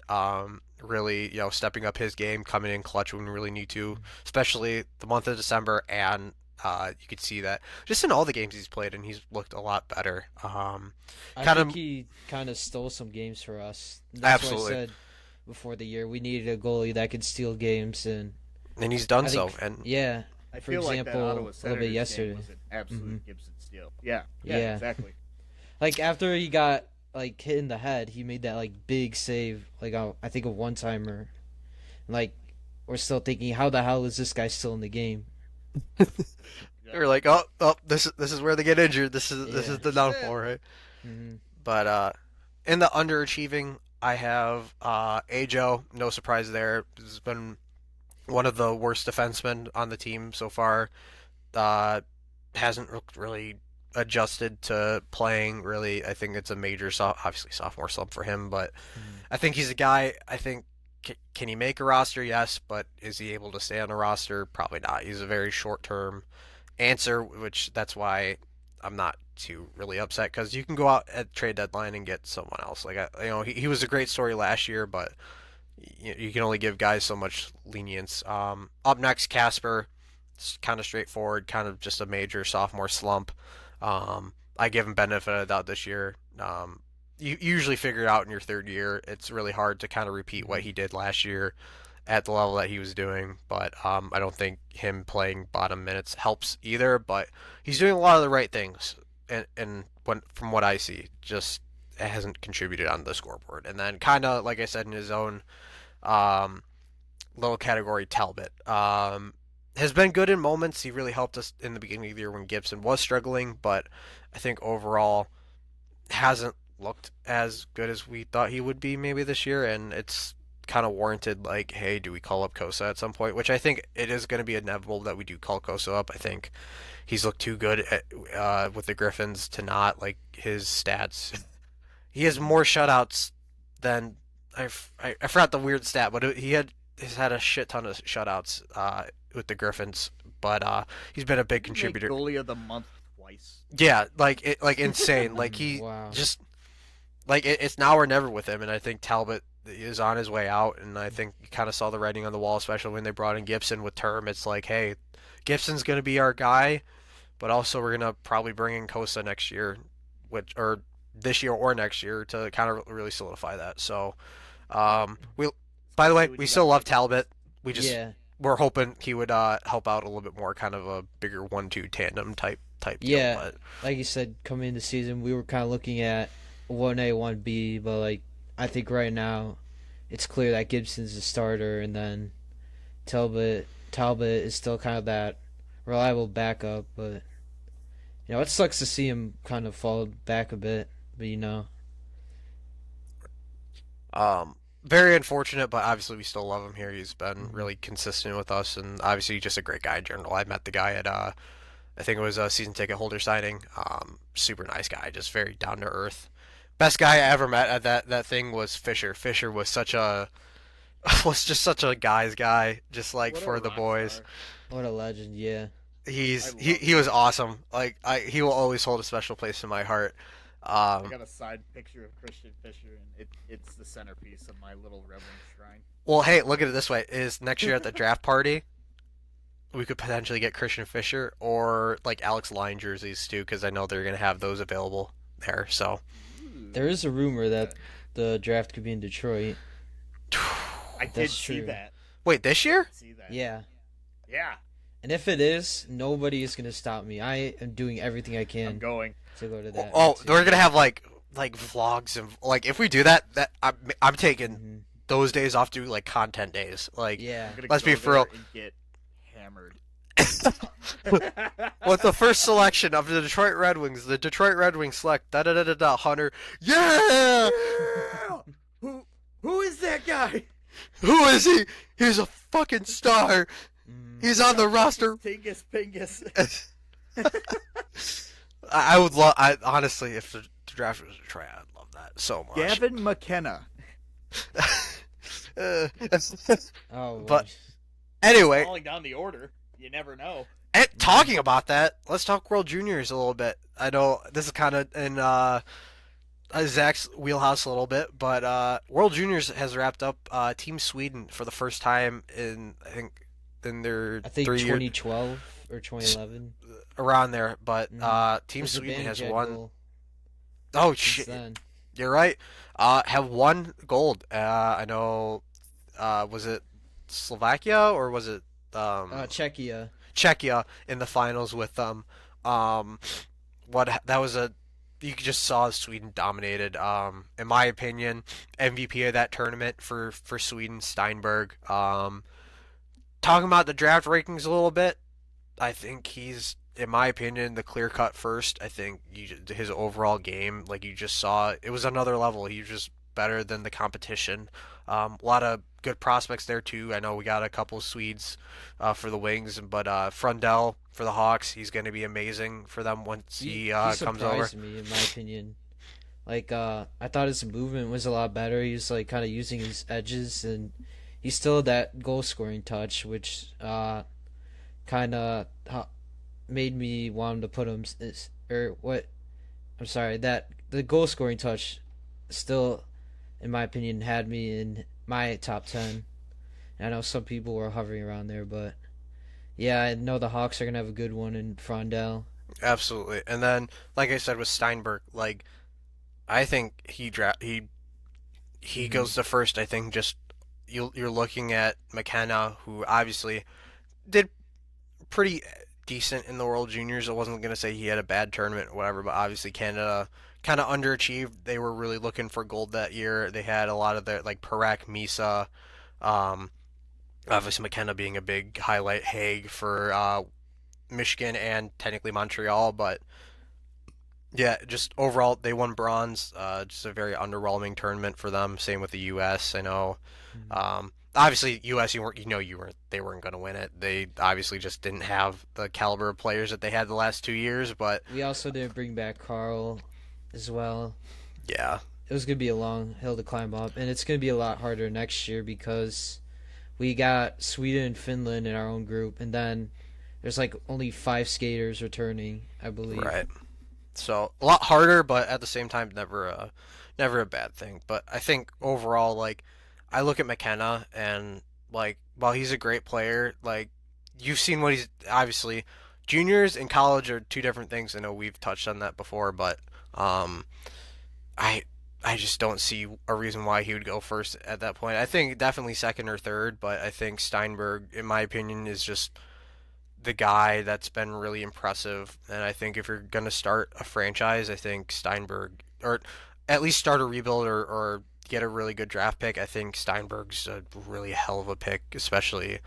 Really, stepping up his game, coming in clutch when we really need to, especially the month of December, and you could see that just in all the games he's played, and he's looked a lot better. I Kind think of he kind of stole some games for us. That's what I absolutely, said before the year. We needed a goalie that could steal games, and and he's done I so. think, And yeah, I for feel like that example, Ottawa a little bit Senators game yesterday. was an hmm absolute Gibson steal. Yeah, yeah, Yeah. exactly. Like after he got like hit in the head, he made that like big save, like I think a one timer. Like we're still thinking, how the hell is this guy still in the game? Yeah. you're like, oh, this is where they get injured. This is Yeah. the This is it. downfall, right? hmm But in the underachieving, I have Ajo. No surprise there. He's been one of the worst defensemen on the team so far. Uh, hasn't really adjusted to playing. Really, I think it's a major, obviously sophomore slump for him. But I think he's a guy. I think can he make a roster? Yes, but is he able to stay on a roster? Probably not. He's a very short term answer, which that's why I'm not too really upset because you can go out at trade deadline and get someone else. Like he was a great story last year, but you can only give guys so much lenience. Up next, Casper. It's kind of straightforward, kind of just a major sophomore slump. I give him benefit of the doubt this year. You usually figure it out in your third year. It's really hard to kind of repeat what he did last year at the level that he was doing, but I don't think him playing bottom minutes helps either. But he's doing a lot of the right things, and from what I see, just hasn't contributed on the scoreboard. And then kind of like I said in his own um, little category, Talbot has been good in moments. He really helped us in the beginning of the year when Gibson was struggling, but I think overall hasn't looked as good as we thought he would be maybe this year, and it's kind of warranted. Like, hey, do we call up Kosa at some point? Which I think it is going to be inevitable that we do call Kosa up. I think he's looked too good with the Griffins to not like his stats. He has more shutouts than I forgot the weird stat, but he's had a shit ton of shutouts with the Griffins. But he's been a big Did he make contributor. goalie of the month twice? Yeah, like insane. Like he Wow. just like it's now or never with him, and I think Talbot is on his way out, and I think you kind of saw the writing on the wall, especially when they brought in Gibson with term. It's like, hey, Gibson's gonna be our guy, but also we're gonna probably bring in Kosa next year, which or this year or next year to kind of really solidify that. So, we by the See way, what we you still got love cooking. Talbot. We just Yeah. we're hoping he would help out a little bit more, kind of a bigger 1-2 tandem type deal. Yeah. But Like you said, coming into the season, we were kind of looking at 1A, 1B, but like I think right now, it's clear that Gibson's the starter, and then Talbot is still kind of that reliable backup. But it sucks to see him kind of fall back a bit. But very unfortunate, but obviously we still love him here. He's been mhm. really consistent with us, and obviously just a great guy in general. I met the guy at I think it was a season ticket holder signing. Super nice guy, just very down to earth. Best guy I ever met at that thing was Fisher. Fisher was such a was just such a guy's guy, just like What a for the rock boys. star! What a legend! Yeah, I love He was Fisher. awesome. Like he will always hold a special place in my heart. I Um, got a side picture of Christian Fisher, and it's the centerpiece of my little reverend shrine. well, hey, look at it this way: is next year at the draft party, we could potentially get Christian Fisher or like Alex Line jerseys too, because I know they're gonna have those available there. So, there Ooh, is a rumor that okay. the draft could be in Detroit. I did That's see true. that. wait, this year? See that? Yeah, Yeah, and if it is, nobody is gonna stop me. I am doing everything I I'm can going. to go to that. Oh, too. we're gonna have like vlogs and like if we do that I'm taking hmm those days off to like content days. Like Yeah, I'm gonna let's go be for there real. and get hammered. With the first selection of the Detroit Red Wings, the Detroit Red Wings select da da da da da Hunter. Yeah! Yeah! Who is that guy? Who is he? He's a fucking star. mm, He's on the roster. Tingus Pingus. I would love. I honestly, if the draft was a try, I'd love that so much. Gavin McKenna. Uh, Oh, but Just anyway, falling down the order. You never know. and mm, talking about that, let's talk World Juniors a little bit. I know this is kind of in Zach's wheelhouse a little bit, but World Juniors has wrapped up Team Sweden for the first time in I think in their I think 3 year 2012 or 2011. around there. But Team Because Sweden has Zibanejad won. goal Oh since shit, then. you're right. Have won gold. I know. Was it Slovakia or was it Czechia. Czechia in the finals with them? Um, what that was a you just saw Sweden dominated. In my opinion, MVP of that tournament for Sweden, Steinberg. Talking about the draft rankings a little bit, I think he's, in my opinion, the clear cut first. I think his overall game, like you just saw, it was another level. He was just better than the competition. A lot of good prospects there too. I know we got a couple of Swedes for the Wings, but Frundell for the Hawks, he's going to be amazing for them once he He comes over. surprised me in my opinion. Like I thought his movement was a lot better. He was like kind of using his edges, and he still had that goal scoring touch, which kind of made me want him to put him or what? I'm sorry, that the goal scoring touch still, in my opinion, had me in my top 10. I know some people were hovering around there, but yeah, I know the Hawks are gonna have a good one in Frondell. Absolutely. And then, like I said with Steinberg, like I think he Hmm. goes to first. I think just you're looking at McKenna, who obviously did pretty decent in the World Juniors. I wasn't gonna say he had a bad tournament or whatever, but obviously Canada kind of underachieved. They were really looking for gold that year. They had a lot of their like Parak, Misa, um, obviously McKenna being a big highlight. Haig for Michigan and technically Montreal, but yeah, just overall they won bronze. Just a very underwhelming tournament for them. Same with the U.S. I know. Obviously, U.S. You weren't they weren't going to win it. They obviously just didn't have the caliber of players that they had the last 2 years. But We also didn't bring back Carl as well. yeah, It was gonna be a long hill to climb up, and it's gonna be a lot harder next year because we got Sweden and Finland in our own group, and then there's like only 5 skaters returning, I believe. right. So a lot harder, but at the same time, never a bad thing. But I think overall, like I look at McKenna and like while he's a great player, like you've seen what he's obviously juniors and college are two different things. I know we've touched on that before, but um, I I just don't see a reason why he would go first at that point. I think definitely second or third, but I think Steinberg, in my opinion, is just the guy that's been really impressive. And I think if you're going to start a franchise, I think Steinberg, or at least start a rebuild or get a really good draft pick, I think Steinberg's a really hell of a pick, especially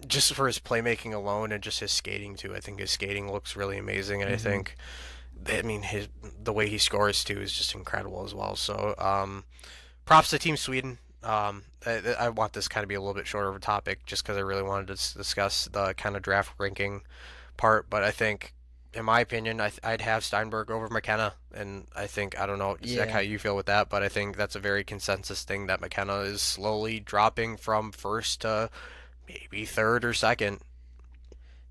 just for his playmaking alone and just his skating too. I think his skating looks really amazing, and I Hmm. think, I mean, the way he scores too is just incredible as well. So, props to Team Sweden. I want this kind of be a little bit shorter of a topic just because I really wanted to discuss the kind of draft ranking part. But I think, in my opinion, I'd have Steinberg over McKenna. And I think, I don't know, Zach, how Yeah. you feel with that, but I think that's a very consensus thing that McKenna is slowly dropping from first to maybe third or second.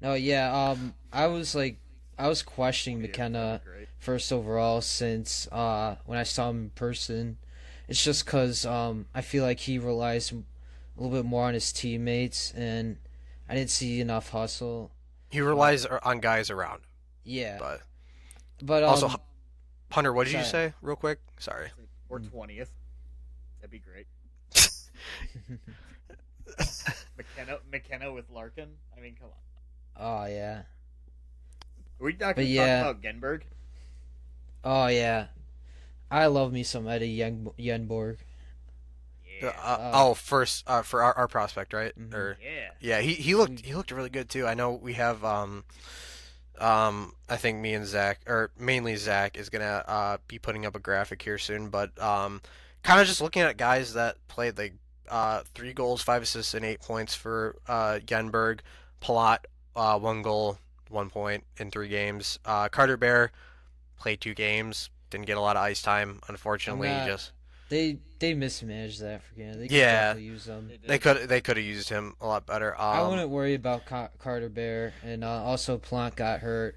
No, yeah. I was questioning Oh, yeah, that'd be McKenna great. first overall since when I saw him in person. It's just because I feel like he relies a little bit more on his teammates, and I didn't see enough hustle. He But relies on guys around. yeah, But but also, Hunter, what did you sorry. say, real quick? Sorry. Or 20th. That'd be great. McKenna with Larkin. I mean, come on. Oh yeah, Are we not but going to talk yeah, about Genberg? oh yeah. I love me some Eddie Yenborg. Yeah. Uh, first for our prospect, right? hmm Or Yeah. yeah, he looked really good too. I know we have I think me and Zach, or mainly Zach, is gonna be putting up a graphic here soon. But kind of just looking at guys that played like 3 goals, 5 assists, and 8 points for Genberg, Palat, 1 goal, 1 point in 3 games. Carter Bear played 2 games, didn't get a lot of ice time. I'm Unfortunately, not. just They mismanaged that for game. They could yeah, definitely use them. They they did. could they could have used him a lot better. I wouldn't worry about Carter Bear, and also Plant got hurt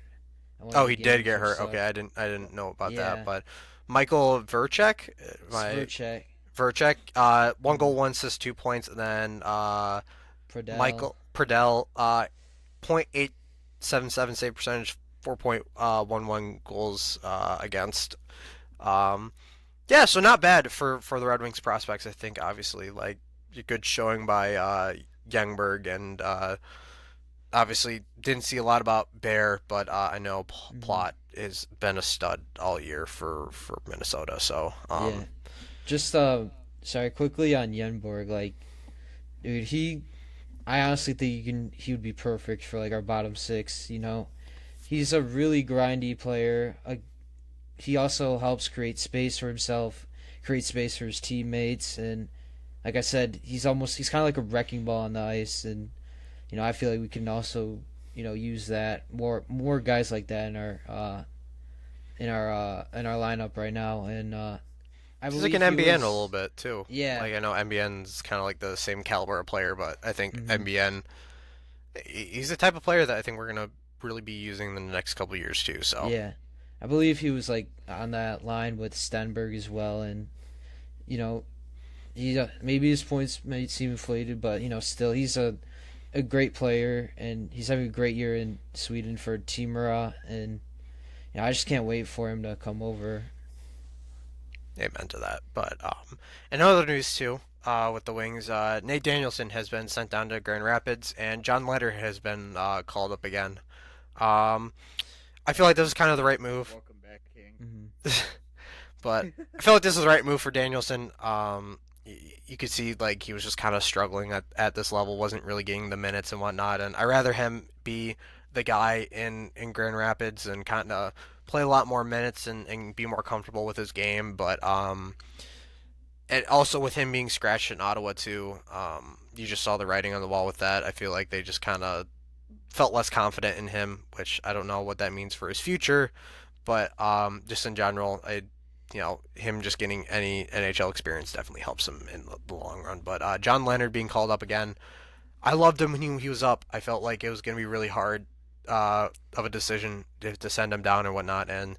in one of Oh, the he did games get or hurt. Okay, so. I didn't know about that. Yeah, But Michael Verchek, my Sverchek, Verchek, 1 goal, mm, 1 assist, 2 points, and then Pradell. Michael Pradell, .877 save percentage, 4.11 goals against. Um, yeah, so not bad for the Red Wings prospects. I think obviously like a good showing by Youngberg, and obviously didn't see a lot about Bear, but I know Hmm. Plot has been a stud all year for Minnesota. So Yeah, just sorry, quickly on Yenborg. Like, dude, I honestly think he would be perfect for like our bottom six. He's a really grindy player. He also helps create space for himself, create space for his teammates, and like I said, he's kind of like a wrecking ball on the ice, and I feel like we can also use that more guys like that in our lineup right now, and I he's like an believe he MBN a little was bit too. yeah. Like I know MBN's kind of like the same caliber of player, but I think Hmm. MBN he's the type of player that I think we're gonna really be using in the next couple of years too. So Yeah, I believe he was like on that line with Stenberg as well, and you know maybe his points may seem inflated, but still he's a great player, and he's having a great year in Sweden for Timura, and I just can't wait for him to come over. amen to that. But in other news too, with the Wings, Nate Danielson has been sent down to Grand Rapids, and John Leonard has been called up again. Um, I feel like this is kind of the right move, Welcome back, King. Hmm. but I feel like this is the right move for Danielson. You could see like he was just kind of struggling at this level, wasn't really getting the minutes and whatnot, and I rather him be the guy in Grand Rapids and kind of play a lot more minutes and be more comfortable with his game. But and also with him being scratched in Ottawa too, you just saw the writing on the wall with that. I feel like they just kind of felt less confident in him, which I don't know what that means for his future, but just in general, him just getting any NHL experience definitely helps him in the long run. But John Leonard being called up again, I loved him when he was up. I felt like it was going to be really hard of a decision to send him down or whatnot, and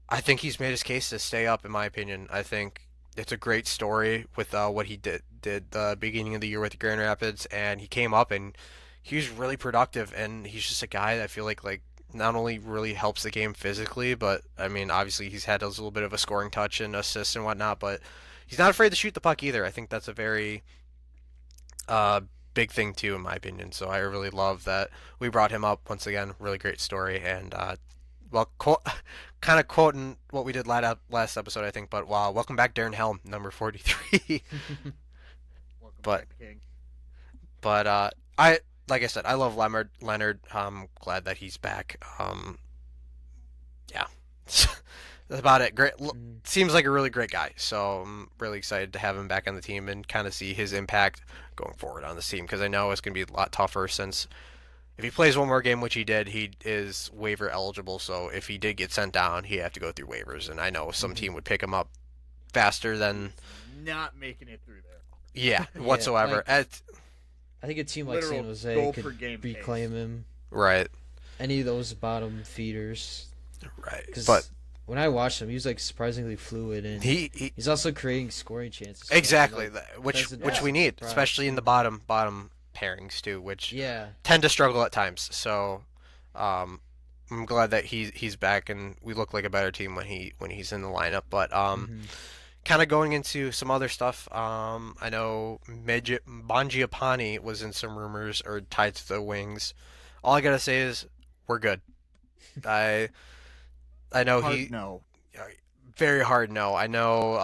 I think he's made his case to stay up. In my opinion, I think it's a great story with what he did the beginning of the year with Grand Rapids, and he came up and he was really productive, and he's just a guy that I feel like not only really helps the game physically, but I mean obviously he's had a little bit of a scoring touch and assists and whatnot, but he's not afraid to shoot the puck either. I think that's a very uh, big thing too, in my opinion. So I really love that we brought him up once again. Really great story, and well, kind of quoting what we did last episode, I think. But wow, welcome back, Darren Helm, number 43. Welcome but back, King. I like I said, I love Leonard. Leonard, I'm glad that he's back. Yeah, that's about it. Great. Mm. Seems like a really great guy. So I'm really excited to have him back on the team and kind of see his impact going forward on this team, because I know it's going to be a lot tougher since if he plays one more game, which he did, he is waiver eligible. So if he did get sent down, he'd have to go through waivers, and I know some Hmm. team would pick him up faster than He's not making it through there. yeah Yeah, whatsoever. like I think a team like San Literal Jose goal per could game reclaim pace. him. Right, Any of those bottom feeders, right, but because when I watched him, he was like surprisingly fluid, and he he's also creating scoring chances for us. And exactly like which Yeah. we need, surprise. especially in the bottom pairings too, which Yeah. tend to struggle at times. So um, I'm glad that he's back and we look like a better team when he's in the lineup. But Hmm. kind of going into some other stuff. I know Mangiapane was in some rumors or tied to the Wings. All I gotta say is we're good. I I know Hard no. very hard no. I know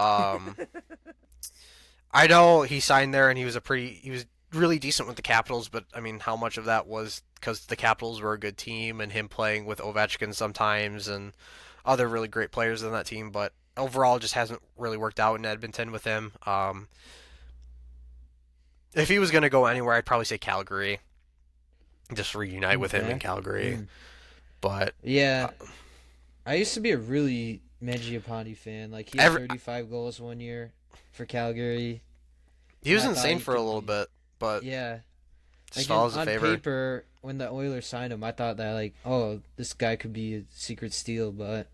he signed there and he was really decent with the Capitals, but I mean, how much of that was because the Capitals were a good team and him playing with Ovechkin sometimes and other really great players in that team, but overall it just hasn't really worked out in Edmonton with him. If he was going to go anywhere, I'd probably say Calgary. Just reunite He's with him in back. Calgary. Mm. But Yeah, uh, I used to be a really Mangiapane fan. Like he had every 35 goals one year for Calgary, he and was I thought insane he for a could little be. bit, but Yeah, just like follows a on favor. paper, when the Oilers signed him, I thought that like, oh, this guy could be a secret steal, but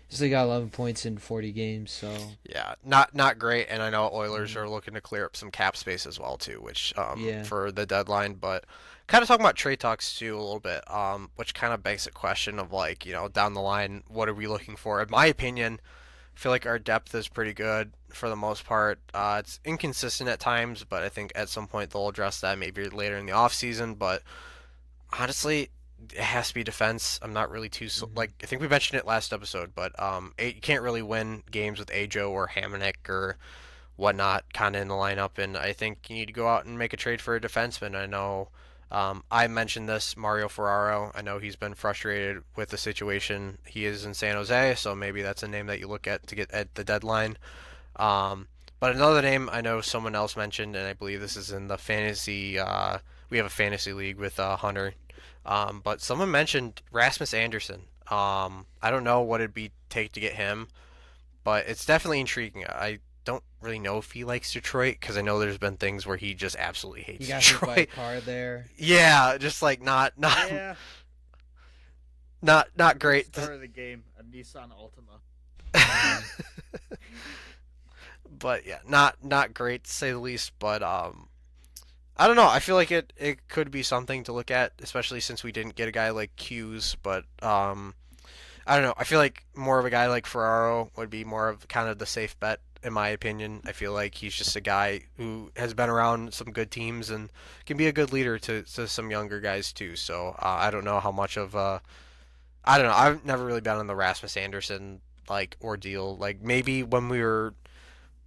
he's only got 11 points in 40 games. So Yeah, not great, and I know Oilers mm, are looking to clear up some cap space as well too, which yeah, for the deadline. But kind of talking about trade talks too a little bit, which kind of begs the question of like down the line, what are we looking for? In my opinion, I feel like our depth is pretty good for the most part. It's inconsistent at times, but I think at some point they'll address that maybe later in the off season. But honestly, it has to be defense. I'm not really too hmm like I think we mentioned it last episode, but you can't really win games with Ajo or Hamonic or whatnot kind of in the lineup, and I think you need to go out and make a trade for a defenseman. I know I mentioned this Mario Ferraro. I know he's been frustrated with the situation he is in San Jose, so maybe that's a name that you look at to get at the deadline. Um, but another name I know someone else mentioned, and I believe this is in the fantasy. We have a fantasy league with Hunter. But someone mentioned Rasmus Anderson. I don't know what it'd be take to get him, but it's definitely intriguing. I don't really know if he likes Detroit because I know there's been things where he just absolutely he hates got hit by a Detroit. car there. Yeah, just like not Yeah, not first great. star of the game, a Nissan Altima. hmm But yeah, not great to say the least. But I don't know. I feel like it could be something to look at, especially since we didn't get a guy like Hughes. But I don't know. I feel like more of a guy like Ferraro would be more of kind of the safe bet, in my opinion. I feel like he's just a guy who has been around some good teams and can be a good leader to some younger guys too. So I don't know how much of I don't know. I've never really been on the Rasmus Anderson like ordeal. Like maybe when we were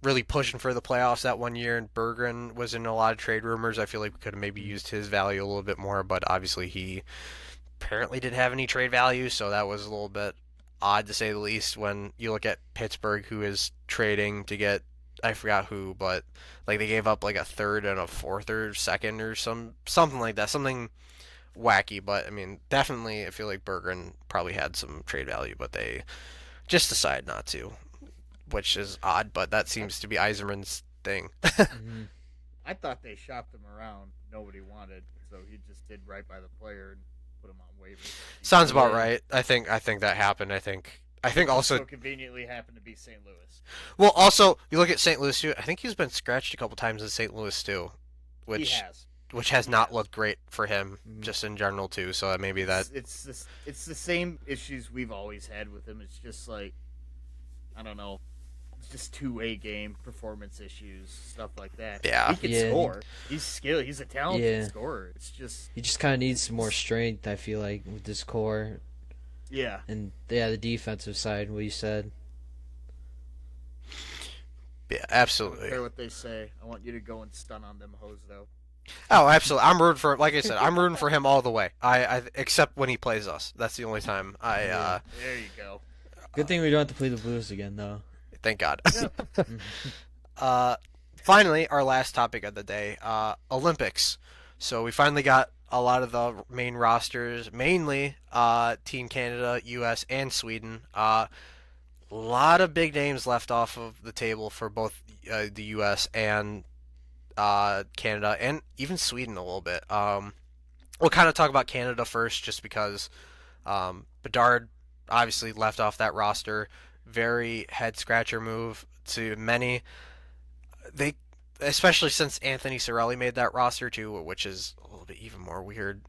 really pushing for the playoffs that one year and Berggren was in a lot of trade rumors, I feel like we could have maybe used his value a little bit more. But obviously he apparently didn't have any trade value, so that was a little bit odd to say the least when you look at Pittsburgh, who is trading to get I forgot who, but like they gave up like a third and a fourth or second or something like that, something wacky. But I mean, definitely, I feel like Berggren probably had some trade value, but they just decided not to, which is odd. But that I, seems to be Eiserman's thing. hmm I thought they shopped him around. Nobody wanted, so he just did right by the player and put him on waivers. Sounds about Yeah. right. I think that happened. I think It just also so conveniently happened to be St. Louis. well, also you look at St. Louis too. I think he's been scratched a couple times in St. Louis too, He which has. which has He not has. looked great for him hmm just in general too. So maybe that It's the same issues we've always had with him. It's just like I don't know. It's just two-way game performance issues, stuff like that. yeah He can Yeah, score. He's skilled. He's a talented yeah. scorer. It's just He just kind of needs some more strength. I feel like with this core yeah. and yeah, the defensive side. What you said. yeah I don't absolutely. care what they say. I want you to go and stun on them hoes though. Oh, absolutely. I'm rooting for like I said. I'm rooting for him all the way. I except when he plays us. That's the only time I Yeah. There you go. Good thing we don't have to play the Blues again, though. thank God. Yep. Mhm. uh, finally, our last topic of the day, Olympics. So we finally got a lot of the main rosters, mainly Team Canada, U.S., and Sweden. A lot of big names left off of the table for both the U.S. and Canada, and even Sweden a little bit. We'll kind of talk about Canada first, just because Bedard obviously left off that roster. Very head scratcher move to many. They, especially since Anthony Cirelli made that roster too, which is a little bit even more weird.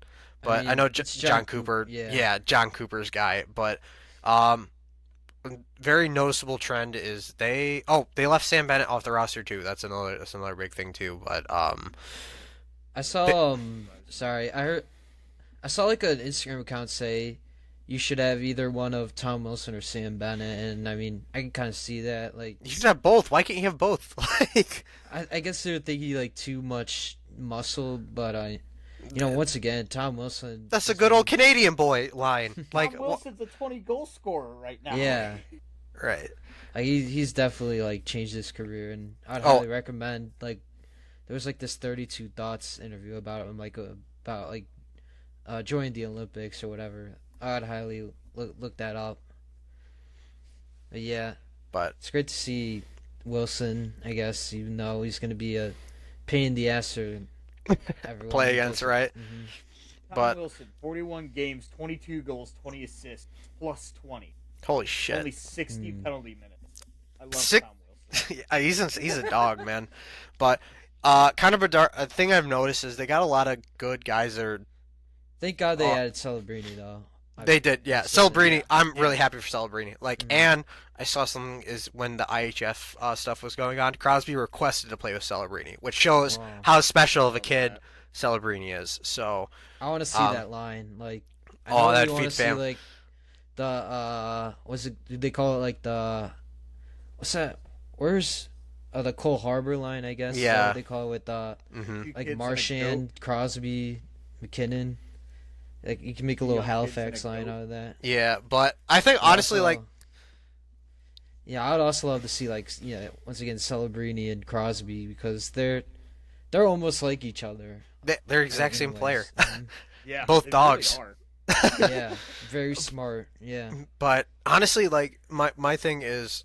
I But I mean, know it's John Cooper, Yeah. yeah, John Cooper's guy. But um, very noticeable trend is they left Sam Bennett off the roster too. That's another big thing too. But I they, saw. Sorry, I saw like an Instagram account say you should have either one of Tom Wilson or Sam Bennett, and I mean, I can kind of see that. Like, you should have both. Why can't you have both? like I guess they're thinking like too much muscle, but once again, Tom Wilson. that's a doesn't good old even- Canadian boy line. Like Tom Wilson's a 20-goal scorer right now. Yeah. right. Like he's definitely like changed his career, and I'd Oh, highly recommend. Like there was like this 32 Thoughts interview about him, like about like joining the Olympics or whatever. I'd highly look that up. But yeah, But it's great to see Wilson. I guess even though he's gonna be a pain in the ass for everyone. play he against, goes- right? Mhm. Tom But Wilson, 41 games, 22 goals, 20 assists, plus 20. holy shit. Only 60 Mm. penalty minutes. I love Sick- Tom Wilson. Yeah, he's a dog, man. But kind of a thing I've noticed is they got a lot of good guys that are. Thank God they Oh. added Celebrini though. They did, yeah. I've seen it, Celebrini, yeah. I'm Yeah. really happy for Celebrini. Like, Mhm. and I saw something is when the IHF stuff was going on, Crosby requested to play with Celebrini, which shows Wow. how special of a Love kid that. Celebrini is. So, I want to see Um, that line. Like, I oh, know that'd you want feed to see fam. like the what's it? Do they call it like the what's that? Where's the Cole Harbor line? I guess. Is that Yeah. what they call it with hmm Two like kids and a Marchand, Crosby, McKinnon. Like you can make a little Young kids and a Halifax line goat. out of that. yeah. But I think I honestly, also- like, yeah, I'd also love to see like once again Celebrini and Crosby because they're almost like each other. they're exact same in player. ways. Mhm. Yeah, Both they dogs. Really are. Yeah, very smart. Yeah. But honestly, like my thing is,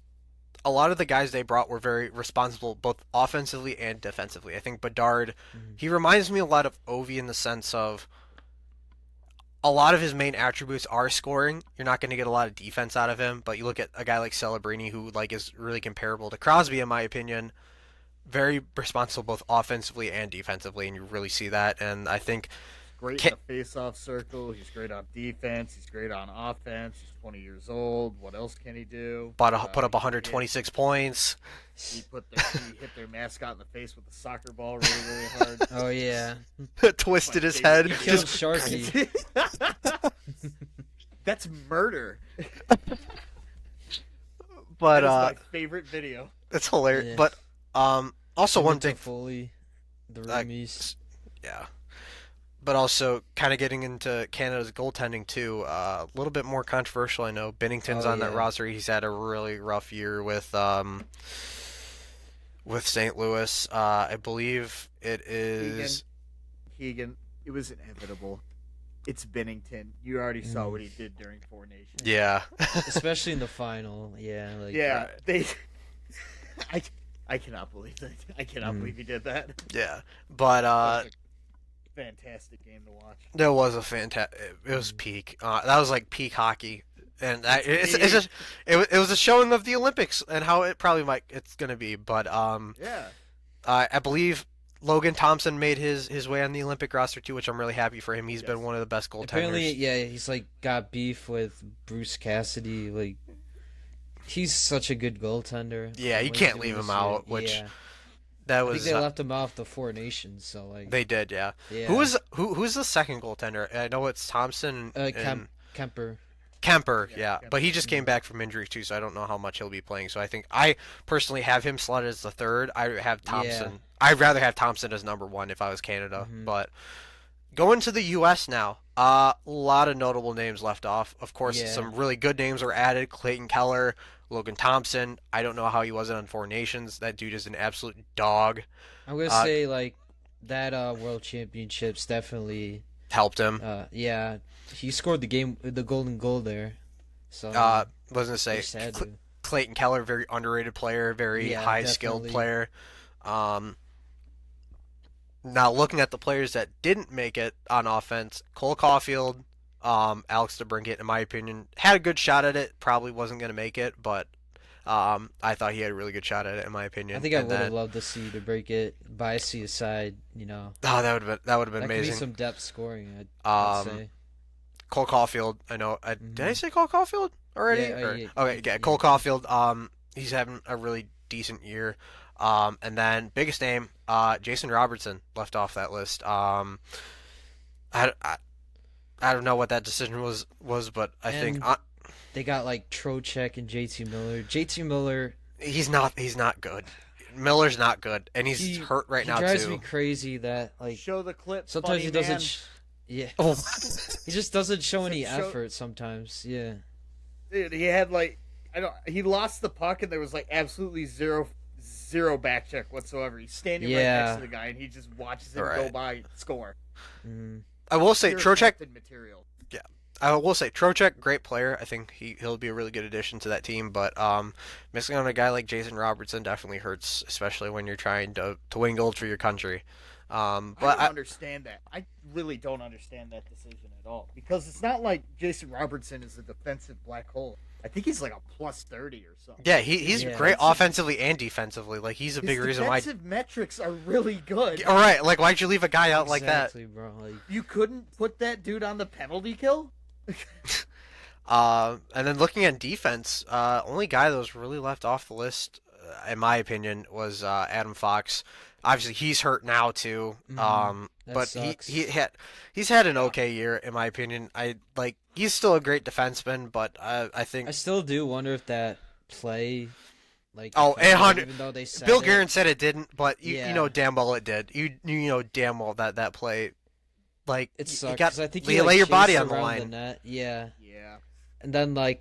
a lot of the guys they brought were very responsible, both offensively and defensively. I think Bedard, Mhm. he reminds me a lot of Ovi in the sense of a lot of his main attributes are scoring. You're not going to get a lot of defense out of him, but you look at a guy like Celebrini, who like is really comparable to Crosby in my opinion. Very responsible both offensively and defensively, and you really see that. And I think Great Ca- in the face-off circle. He's great on defense. He's great on offense. He's 20 years old. What else can he do? put up He 126 points. He hit their mascot in the face with a soccer ball really, really hard. Oh yeah. Twisted his My head. favorite. He killed Just- Sharky. That's murder. but That is my favorite video. it's hilarious. Yeah. But also one thing, Foley, the Like, roomies. yeah. But also kind of getting into Canada's goaltending too. A little bit more controversial, I know. Bennington's Oh, on that yeah. roster. He's had a really rough year with St. Louis. I believe it is. Keegan, it was inevitable. It's Bennington. You already saw what he did during Four Nations. Yeah. Especially in the final. Yeah. Like, Yeah, they. I cannot believe that. I cannot Mm. believe he did that. Yeah. But That was a fantastic game to watch. there was a fantastic. It was peak. That was like peak hockey, and it's just it was a showing of the Olympics and how it probably it's gonna be. But Yeah. I believe Logan Thompson made his way on the Olympic roster too, which I'm really happy for him. He's Yes. been one of the best goaltenders. Apparently, yeah, he's like got beef with Bruce Cassidy. Like, he's such a good goaltender. Yeah, you What can't he's leave doing him this year. out, which Yeah. that I think was they left him off the Four Nations. So like, they did, yeah. yeah. Who's the second goaltender? I know it's Thompson and Kemper. Kemper, Yeah, yeah, Kemper. but he just came back from injury too, so I don't know how much he'll be playing. So I think I personally have him slotted as the third. I have Thompson. Yeah. I'd rather have Thompson as number one if I was Canada. Mhm. But going to the U.S. now, a lot of notable names left off. Of course, Yeah. some really good names were added. Clayton Keller, Logan Thompson. I don't know how he wasn't on Four Nations. That dude is an absolute dog. I'm gonna say like that World Championships definitely. Helped him. Yeah, he scored the golden goal there. So Was gonna say just had to. Clayton Keller, very underrated player, very Yeah, high skilled definitely. player. Now looking at the players that didn't make it on offense, Cole Caulfield, Alex DeBrincat, in my opinion, had a good shot at it. Probably wasn't gonna make it, but I thought he had a really good shot at it, in my opinion. I think I And would have then- loved to see to break it by his side. Oh, that would have been That could be amazing. some depth scoring. I'd say. Cole Caulfield, I know. Did I Mhm. say Cole Caulfield already? Yeah, Or- yeah, okay, yeah, yeah. Cole Caulfield. He's having a really decent year. And then biggest name, Jason Robertson left off that list. I don't know what that decision was, but I think And- They got like Trocheck and JT Miller. JT Miller. he's not good. Miller's not good, and he's he, hurt right he now drives too. me crazy that like Show the clip. sometimes funny he doesn't. man. Yeah, Oh, he just doesn't show any Show- effort sometimes. Yeah. Dude, he had like he lost the puck and there was like absolutely zero back check whatsoever. He's standing right Yeah. next to the guy and he just watches him Right. go by, score. Mm. I will say Pure Trocheck. captain material. I will say Trocheck, great player. I think he'll be a really good addition to that team. But missing on a guy like Jason Robertson definitely hurts, especially when you're trying to win gold for your country. I But don't understand that. I really don't understand that decision at all because it's not like Jason Robertson is a defensive black hole. I think he's like a plus 30 or something. yeah, His he's Yeah. great defensive offensively and defensively. Like he's a his big reason why. defensive metrics are really good. All right, like why'd you leave a guy out like that? Exactly, bro. Like, You couldn't put that dude on the penalty kill? And then looking at defense, only guy that was really left off the list, in my opinion, was Adam Fox. Obviously, he's hurt now too. that But sucks. he's had an okay year, in my opinion. He's still a great defenseman, but I think I still do wonder if that play, like, Oh, affected it, 800 even though they said Bill it. Guerin said it didn't, but you Yeah. know damn well it did. You know damn well that play, like It you sucked got 'cause I think you he, like, lay your body chased on the around line. net. Yeah. Yeah. And then I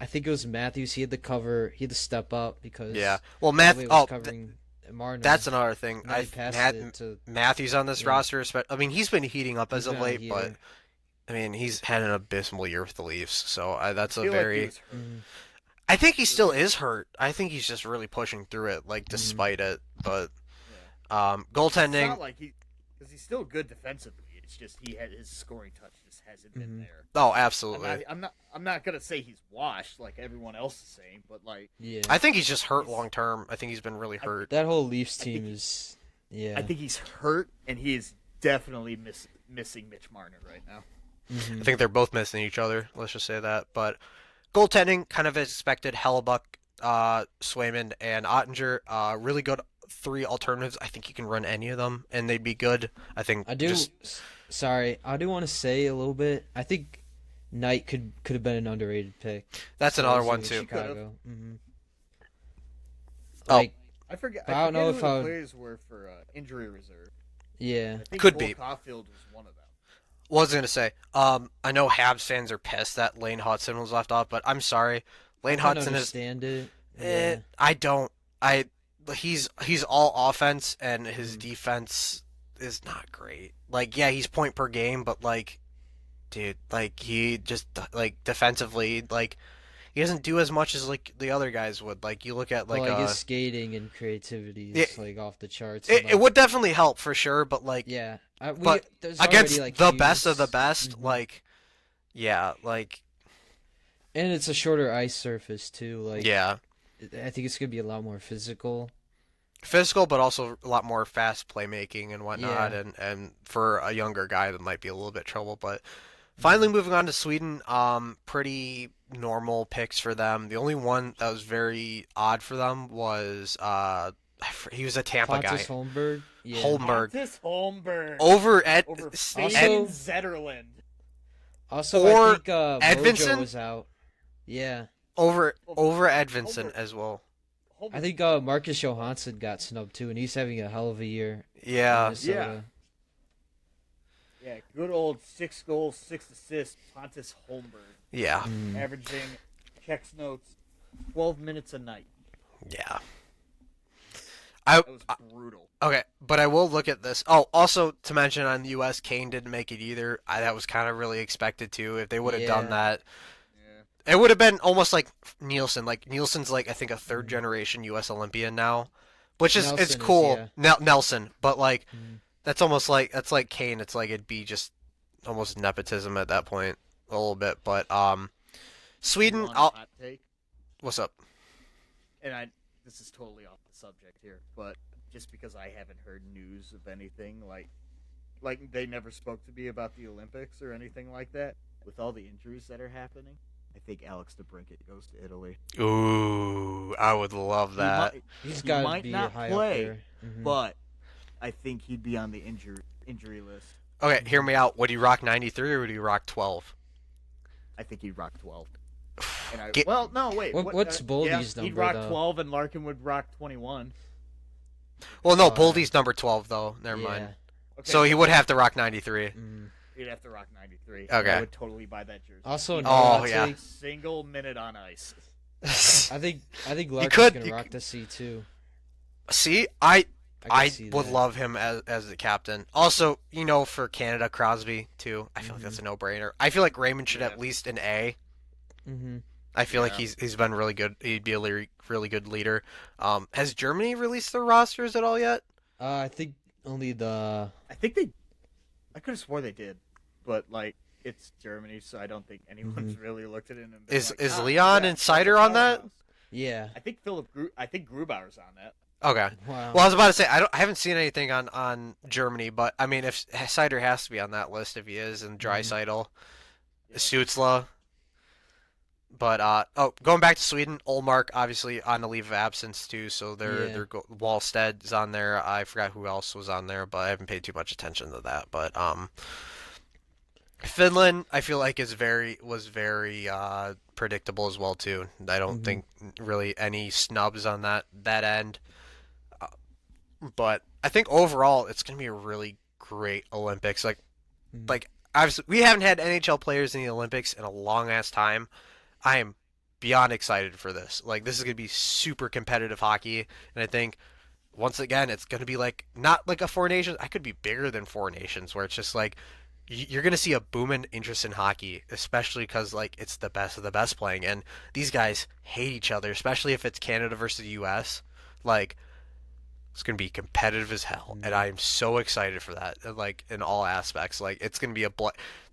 think it was Matthews. He had to cover. He had to step up because Yeah. Well, Elliott was Oh, covering Marner. that's another thing. And then he passed it to. Matthews on this Yeah. roster. I mean, he's been heating up as He's of been on late, a but heater. I mean, he's had an abysmal year with the Leafs. So that's I a feel like he very. was hurt. Mhm. I think he still is hurt. I think he's just really pushing through it, like Mhm. despite it. But Yeah. It's goaltending. not like because he's still good defensively. It's just his scoring touch just hasn't been Mhm. there. Oh, absolutely. I'm not gonna say he's washed like everyone else is saying, but like Yeah. I think he's just hurt long term. I think he's been really hurt. That whole Leafs I team think- is. Yeah. I think he's hurt and he is definitely missing Mitch Marner right now. Mhm. I think they're both missing each other. Let's just say that. But goaltending, kind of as expected. Hellebuck, Swayman, and Ottinger. Really good three alternatives. I think you can run any of them, and they'd be good. I think. I do. Sorry, I do want to say a little bit. I think Knight could have been an underrated pick. That's another one in too. Chicago. Mm-hmm. Oh. Like, I forget. I don't know who if the I would- players were for injury reserve. yeah. I think Could Cole be. Caulfield was one of them. Was gonna say. I know Habs fans are pissed that Lane Hudson was left off, but I'm sorry. Lane I can Hudson is. understand it. I don't. He's all offense, and his Mm. defense is not great. Like, yeah, he's point per game, but like, dude, like he just like defensively, like he doesn't do as much as like the other guys would. Like you look at But, like his skating and creativity Yeah, is like off the charts. and, it would definitely help for sure, but like Yeah. but there's against already, like, the huge- best of the best, Mhm. like yeah, like And it's a shorter ice surface too. Like, yeah, I think it's gonna be a lot more physical. physical, but also a lot more fast playmaking and whatnot, Yeah. and for a younger guy that might be a little bit trouble. But finally, moving on to Sweden, pretty normal picks for them. The only one that was very odd for them was he was a Tampa Pontus guy, Holmberg. Yeah. Holmberg, Pontus Holmberg over at over Also- Fabian Zetterlund. Also, Or I think Edvinsson? Mojo was out. Yeah. over Edvinson Holmberg. as well. Holmberg. I think Marcus Johansson got snubbed too, and he's having a hell of a year. in Yeah, Minnesota. Yeah, good old 6 goals, 6 assists, Pontus Holmberg, yeah, Mm. averaging checks notes 12 minutes a night. yeah. That was brutal. Okay, but I will look at this. Oh, also to mention on the U.S., Kane didn't make it either. That was kind of really expected too. If they would have done Yeah. that, Yeah. it would have been almost like Nielsen. Like Nielsen's like I think a third generation U.S. Olympian now, which is it's Nelson is, cool. yeah. Nelson, but like Mm. that's almost like that's like Kane. It's like it'd be just almost nepotism at that point a little bit. But Sweden. You want a I'll, hot take? what's up? And this is totally off the subject here, but just because I haven't heard news of anything like they never spoke to me about the Olympics or anything like that, with all the injuries that are happening, I think Alex DeBrincat goes to Italy. Ooh, I would love that. He's He got to might be not high play, up there. Mhm. but I think he'd be on the injury list. Okay, hear me out. Would you rock 93 or would you rock 12? I think he'd rock 12. And Get- well, no, wait. What's Boldy's He'd number, rock though? 12, and Larkin would rock 21. Well, no, Oh, Boldy's number 12 though. Never Yeah. mind. Okay, So he would have to rock 93. Mm. He'd have to rock 93. Okay. I would totally buy that jersey. Also, He'd another Oh, not yeah. take a single minute on ice. I think Larkin's could- gonna you rock the C too. See, can I see would that. love him as the captain. Also, for Canada, Crosby too. I feel like Mm-hmm. that's a no-brainer. I feel like Raymond should Yeah. at least an A. Mm-hmm. I feel like Yeah. he's been really good. He'd be a really good leader. Has Germany released their rosters at all yet? I think only the. I think they. I could have swore they did, but like it's Germany, so I don't think Mm-hmm. anyone's really looked at it and been Is like, is ah, Leon yeah, and that's a Cider on that? powerhouse. Yeah. I think Grubauer's on that. Okay. Wow. Well, I was about to say I haven't seen anything on Germany, but I mean if Cider has to be on that list if he is, and Mm-hmm. Draisaitl, Yeah. Stutzla. But going back to Sweden, Olmark obviously on the leave of absence too, so Yeah. Wallsted's on there. I forgot who else was on there, but I haven't paid too much attention to that. But Finland, I feel like was very predictable as well too. I don't Mm-hmm. think really any snubs on that end. Uh, but I think overall it's gonna be a really great Olympics. Mm-hmm. Like obviously we haven't had NHL players in the Olympics in a long ass time. I am beyond excited for this. Like this is gonna be super competitive hockey, and I think once again it's gonna be like not like a Four Nations. I could be bigger than Four Nations, where it's just like you're gonna see a booming interest in hockey, especially because like it's the best of the best playing, and these guys hate each other, especially if it's Canada versus the U.S. Like it's gonna be competitive as hell, and Mm-hmm. I am so excited for that. Like in all aspects, like it's gonna be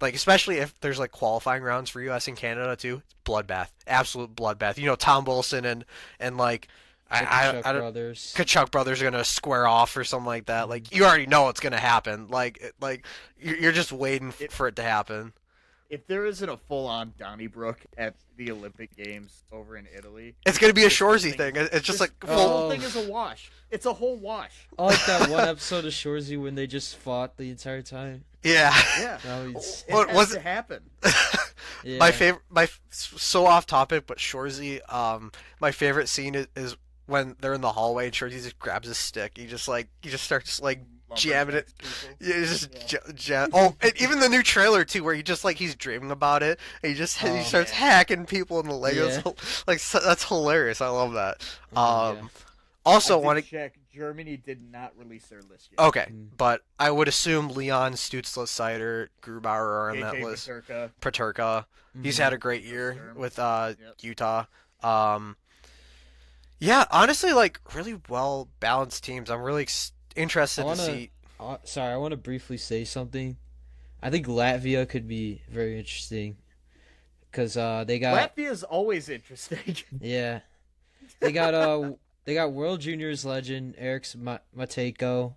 like especially if there's like qualifying rounds for U.S. and Canada too. Bloodbath, absolute bloodbath. Tom Wilson and like The I Kachuk don't. brothers. Kachuk brothers are gonna square off or something like that. Mm-hmm. Like you already know what's gonna happen. Like you're just waiting It, for it to happen. if there isn't a full-on Donnybrook at the Olympic Games over in Italy, It's gonna be a this whole Shorzy thing thing. is It's just like this whole Oh. thing is a wash. It's a whole wash. I like that one episode of Shorzy when they just fought the entire time. yeah. Yeah, Now he's it What has was to it? happen. yeah. My favorite, so off topic, but Shorzy. My favorite scene is when they're in the hallway and Shorzy just grabs his stick. He just starts like jamming it. Lumberjacks people. Yeah, he's just Yeah. oh, and even the new trailer too, where he just like he's dreaming about it. And he Oh. starts Yeah. hacking people in the leg. Yeah. That's hilarious. I love that. Oh, yeah. Also I want did to. check. Germany did not release their list yet. Okay, Mm. but I would assume Leon, Stutzla, Cider, Grubauer are on that KK list. Paterka. Paterka, he's Mhm. had a great year Sturm. with Yep. Utah. Um, yeah, honestly, like really well balanced teams. I'm really interested I to wanna. see. Sorry, I want to briefly say something. I think Latvia could be very interesting because they got Latvia's always interesting. yeah they got they got World Juniors legend Eric Matejko,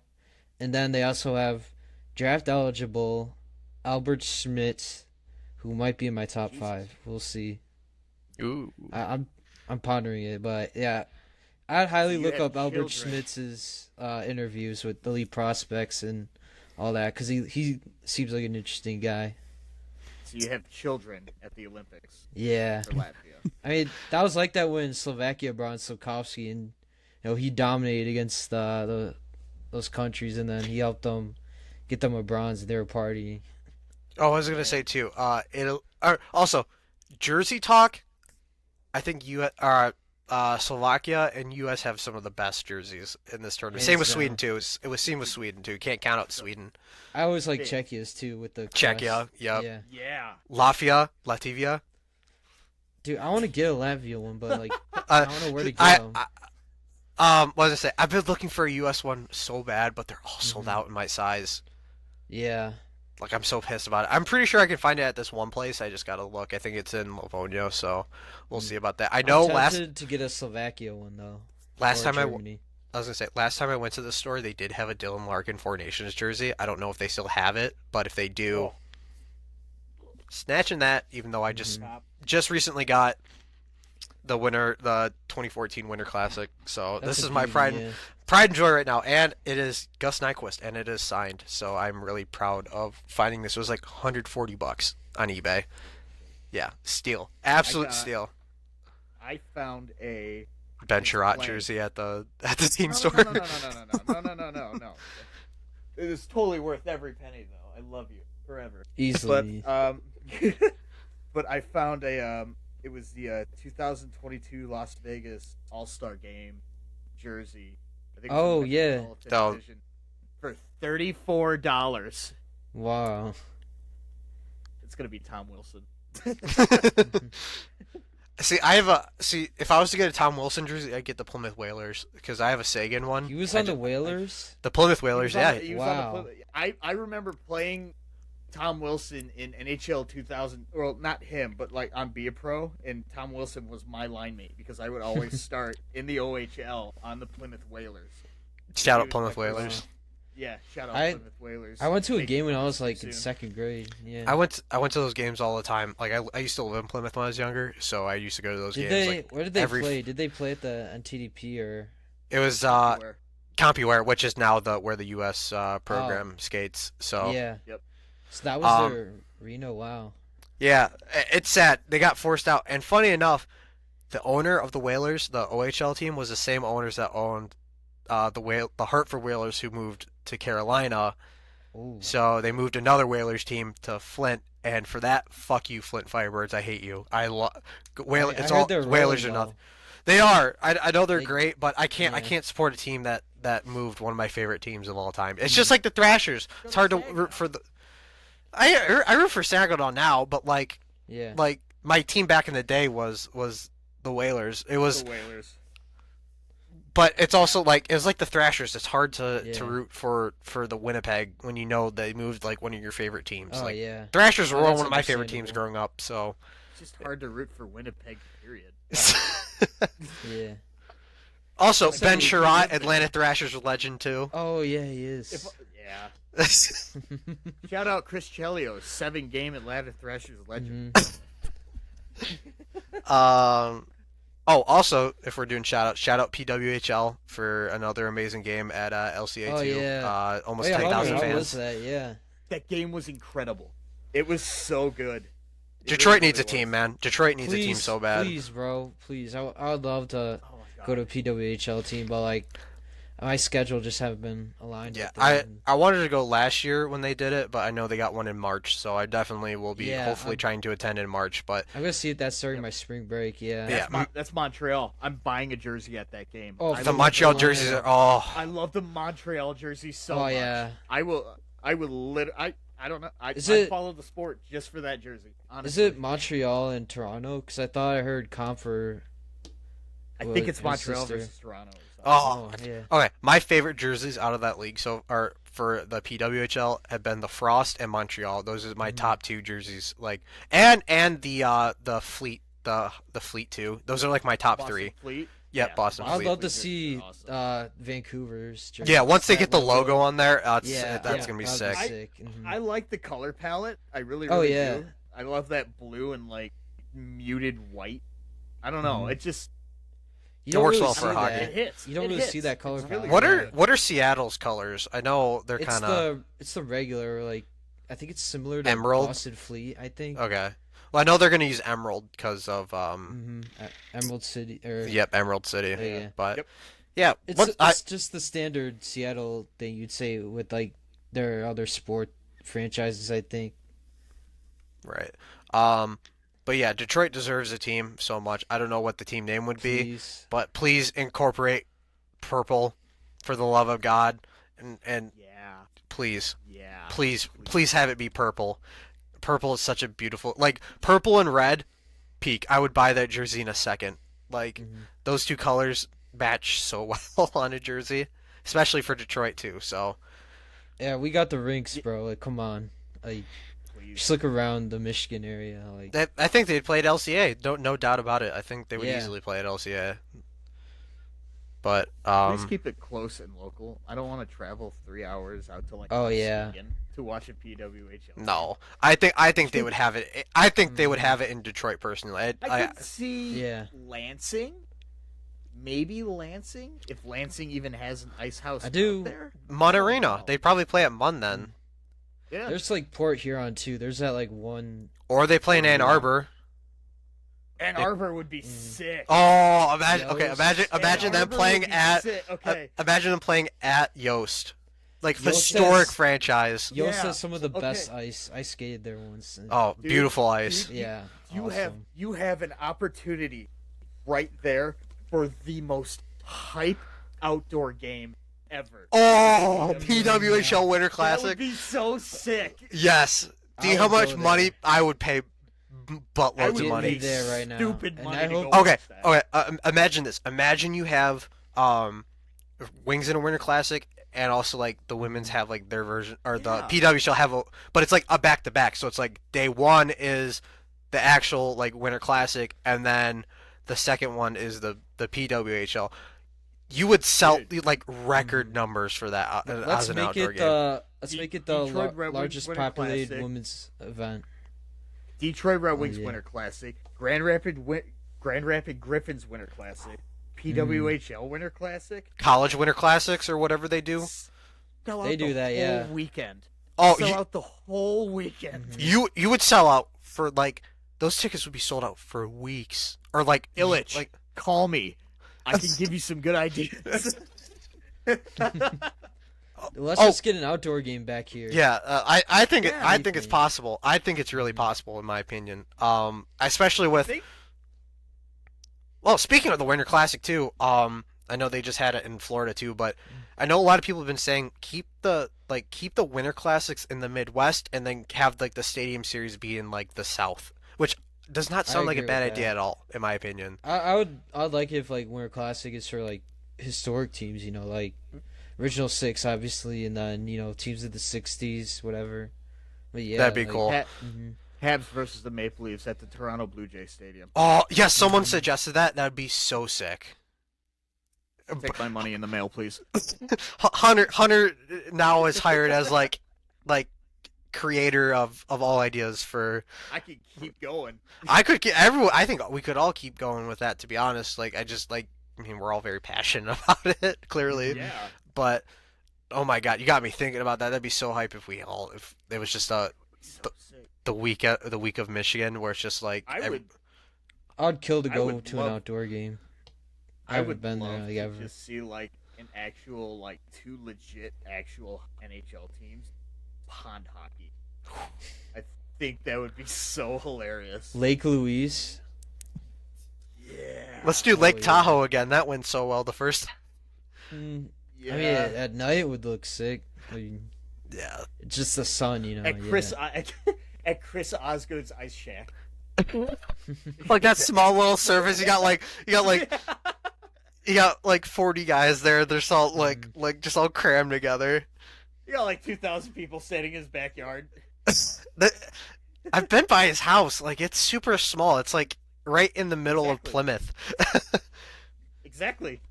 and then they also have draft eligible Albert Schmitz, who might be in my top Jesus. 5. We'll see. Ooh. I'm pondering it, but yeah, I'd highly You look have up Albert children. Schmitz's interviews with elite prospects and all that because he seems like an interesting guy. So you have children at the Olympics Yeah, for Latvia. I mean that was like that when Slovakia brought in Slavkovsky and he dominated against those countries and then he helped them get them a bronze. They were partying. Oh, I was gonna say too. Also jersey talk. I think Slovakia and U.S. have some of the best jerseys in this tournament. Same Hands with Sweden down. too. It was same with Sweden too. Can't count out Sweden. I always like Yeah. Czechia's too with the Czechia, crest. yep. Yeah, Yeah. Latvia. dude, I want to get a Latvia one, but like I Uh, don't know where to get I, them. what was I say? I've been looking for a U.S. one so bad, but they're all sold Mhm. out in my size. Yeah. Like I'm so pissed about it. I'm pretty sure I can find it at this one place. I just gotta look. I think it's in Livonia, so we'll Mm. see about that. I I'm know tempted to get a Slovakia one though. last Or time Germany. I was gonna say last time I went to the store, they did have a Dylan Larkin Four Nations jersey. I don't know if they still have it, but if they do, Oh, snatching that. Even though I Mhm. just recently got the 2014 Winter Classic, so That's this a is my beauty, yeah. pride and joy right now, and it is Gus Nyquist, and it is signed. So I'm really proud of finding this. It was like $140 on eBay. Yeah, steal, absolute got- steal. I found a Ben it's Sherratt blank. jersey at the team no, store. no. It is totally worth every penny, though. I love you forever. Easily. But but I found a it was the 2022 Las Vegas All-Star Game jersey I think it was Oh a yeah. Metropolitan Oh. Edition for $34. Wow. It's gonna be Tom Wilson. See, if I was to get a Tom Wilson jersey, I'd get the Plymouth Whalers because I have a Sagan one. He was I on the ju- Whalers. The Plymouth He Whalers, was on yeah. the- he was on the Wow. I remember playing Tom Wilson in NHL 2000. Well, not him, but like on Be a Pro, and Tom Wilson was my line mate because I would always start in the OHL on the Plymouth Whalers. Shout He out was Plymouth my first- Whalers. Yeah, shout out I- Plymouth Whalers. I went to a Take game when I it was like soon. in second grade. Yeah. I went to those games all the time. Like I used to live in Plymouth when I was younger, so I used to go to those Did games. they? Like Where did they every- play? Did they play at the NTDP or? it was Everywhere. CompuWare, which is now where the U.S. program skates. So Yeah. Yep. So that was Um, their arena. Wow. yeah, it's sad they got forced out. And funny enough, the owner of the Whalers, the OHL team, was the same owners that owned the Hartford Whalers, who moved to Carolina. Ooh. So they moved another Whalers team to Flint, and for that, fuck you, Flint Firebirds. I hate you. I I It's heard all they're Whalers rolling or nothing. well. They are. I know they're They- great, but I yeah. can't support a team that moved one of my favorite teams of all time. It's Mm. just like the Thrashers. It's hard to Saginaw. root for the. I root for Saginaw now, but like Yeah. my team back in the day was the Whalers. It was, The Whalers. but it's also like it was like the Thrashers. It's hard to Yeah. root for the Winnipeg when you know they moved like one of your favorite teams. Oh like yeah. Thrashers were Oh, one that's of my favorite teams understandable. growing up. So. It's just hard to root for Winnipeg. Period. Yeah. Also, Like, Ben so- Sherratt, Atlanta Thrashers legend too. Oh yeah, he is. Yeah. Shout out Chris Chelios, 7-game Atlanta Thrashers legend. Mhm. Oh, also, if we're doing shout out PWHL for another amazing game at LCA2. Oh, yeah. Oh, Almost yeah, 10,000 how fans. was that? Yeah. That game was incredible. It was so good. It Detroit really, needs a really team, was. man. Detroit needs a team Please, so bad. Please, bro. Please. I would love to Oh my go god. to a PWHL team, but like my schedule just haven't been aligned Yeah, with it. and- I wanted to go last year when they did it, but I know they got one in March, so I definitely will be Yeah, hopefully I'm- trying to attend in March. But I'm gonna see if that's during my spring break. Yeah. Yeah. That's Montreal. I'm buying a jersey at that game. Oh, I the love Montreal oh, jerseys yeah. are I love the Montreal jerseys so Oh much. yeah. I will I don't know. I Is it- follow the sport just for that jersey. Is Honestly. it Montreal and Toronto? Because I thought I heard Comfer. I with think it's his Montreal sister. versus Toronto. Oh, Oh yeah. okay. My favorite jerseys out of that league are for the PWHL have been the Frost and Montreal. Those are my Mhm. top two jerseys. Like and the Fleet the Fleet too. Those are like my top Boston three. Fleet. Yep, Yeah, Boston I'd Fleet. love to jerseys see are awesome. Vancouver's jersey. Yeah, once they That get the logo on there, that's Yeah, that's gonna be that'd sick. sick. Mhm. I like the color palette. I really, Oh, really yeah. do. I love that blue and like muted white. I don't know. Mhm. It just You don't works really well see for hockey. that. it hits. You don't It really hits. see that color It's really palette. What good. are what are Seattle's colors? I know they're It's kind of it's the regular like I think it's similar to Emerald? Boston Fleet. I think. okay. Well, I know they're gonna use Emerald because of Emerald City or yep, Emerald City. Yeah. But Yep. yeah, It's what, it's just the standard Seattle thing you'd say with like their other sport franchises. I think. right. But yeah, Detroit deserves a team so much. I don't know what the team name would be, Please. but please incorporate purple for the love of God, and Yeah. please, Yeah. please have it be purple. Purple is such a beautiful, like purple and red, peak. I would buy that jersey in a second. Like Mhm. those two colors match so well on a jersey, especially for Detroit too. So Yeah, we got the rinks, bro. Like, come on. Like, Please. just look around the Michigan area. Like, I think they'd play at LCA. No doubt about it. I think they would Yeah. easily play at LCA. But Please keep it close and local. I don't want to travel 3 hours out to like Oh, yeah. Muskegon to watch a PWHL. no, I think they would have it. I think they would have it in Detroit personally. I could see Yeah. Lansing. Maybe Lansing, if Lansing even has an ice house I do- out there. Mun I don't Arena. know. They'd probably play at Mun then, Yeah. there's like Port Huron too. There's that like one. or they play in Ann Arbor. Ann Arbor would be Mm. sick. Oh, imagine. Okay, Yost. imagine Ann them Arbor playing would be at. sick. Okay. Imagine them playing at Yost, like Yost historic has- franchise. Yost Yeah. has some of the best Okay. ice. I skated there once. And, Oh, Dude, beautiful ice. dude. yeah. you awesome. have an opportunity right there for the most hype outdoor game ever. Oh, PWHL. PWHL Winter That would Classic. be so sick. Yes. Do you I know how would much go money there. I would pay? Buttloads would of money. Be there right now. Stupid And money I to hope- go Okay, watch that. okay. Imagine this. Imagine you have Wings in a Winter Classic, and also like the women's have like their version, or the Yeah. PWHL have a, but it's like a back to back. So it's like day one is the actual like Winter Classic, and then the second one is the PWHL. You would sell Dude. like record numbers for that Let's as an make outdoor it game. let's De- make it the Detroit Red Wings largest Winter populated Classic. women's event. Detroit Red Wings yeah. Winter Classic, Grand Rapid Griffins Winter Classic, PWHL Winter Classic. College Winter Classics or whatever they do. Sell out They do the that, whole yeah. weekend. Oh, Sell out the whole weekend. you would sell out for like those tickets would be sold out for weeks or like Illich, like call me. I can give you some good ideas. Let's Oh. just get an outdoor game back here. yeah. I think Yeah. I think it's possible. I think it's really possible in my opinion. Especially with Think- well, speaking of the Winter Classic too. I know they just had it in Florida too, but I know a lot of people have been saying keep the Winter Classics in the Midwest and then have like the Stadium Series be in like the South, which does not sound like a agree bad with idea that. at all, in my opinion. I'd like it if like Winter Classic is for like historic teams, you know, like Original Six, obviously, and then teams of the '60s, whatever. But yeah, That'd be like, cool. mhm. Habs versus the Maple Leafs at the Toronto Blue Jay Stadium. Oh, yes, someone suggested that. That'd be so sick. Take my money in the mail, please. Hunter now is hired as like creator of all ideas for. I could keep going. I could get everyone. I think we could all keep going with that. To be honest, like I just like. I mean, we're all very passionate about it, clearly. Yeah. But oh my god, you got me thinking about that. That'd be so hype if it was just So sick. the week of Michigan where it's just like I'd kill to I go would to love- an outdoor game. I I haven't would been love there like to ever. just see like an actual like two legit actual NHL teams pond hockey. I think that would be so hilarious. Lake Louise. Yeah. let's do Oh, Lake yeah. Tahoe again. That went so well the first. Yeah. I mean, at night it would look sick. I mean, Yeah. it's just the sun, at Chris yeah. at Chris Osgood's Ice Shack. Like that small little service. You got like 40 guys there. They're just all like just all crammed together. You got like 2,000 people standing in his backyard. I've been by his house. Like it's super small. It's like right in the middle of Exactly. Plymouth. Exactly.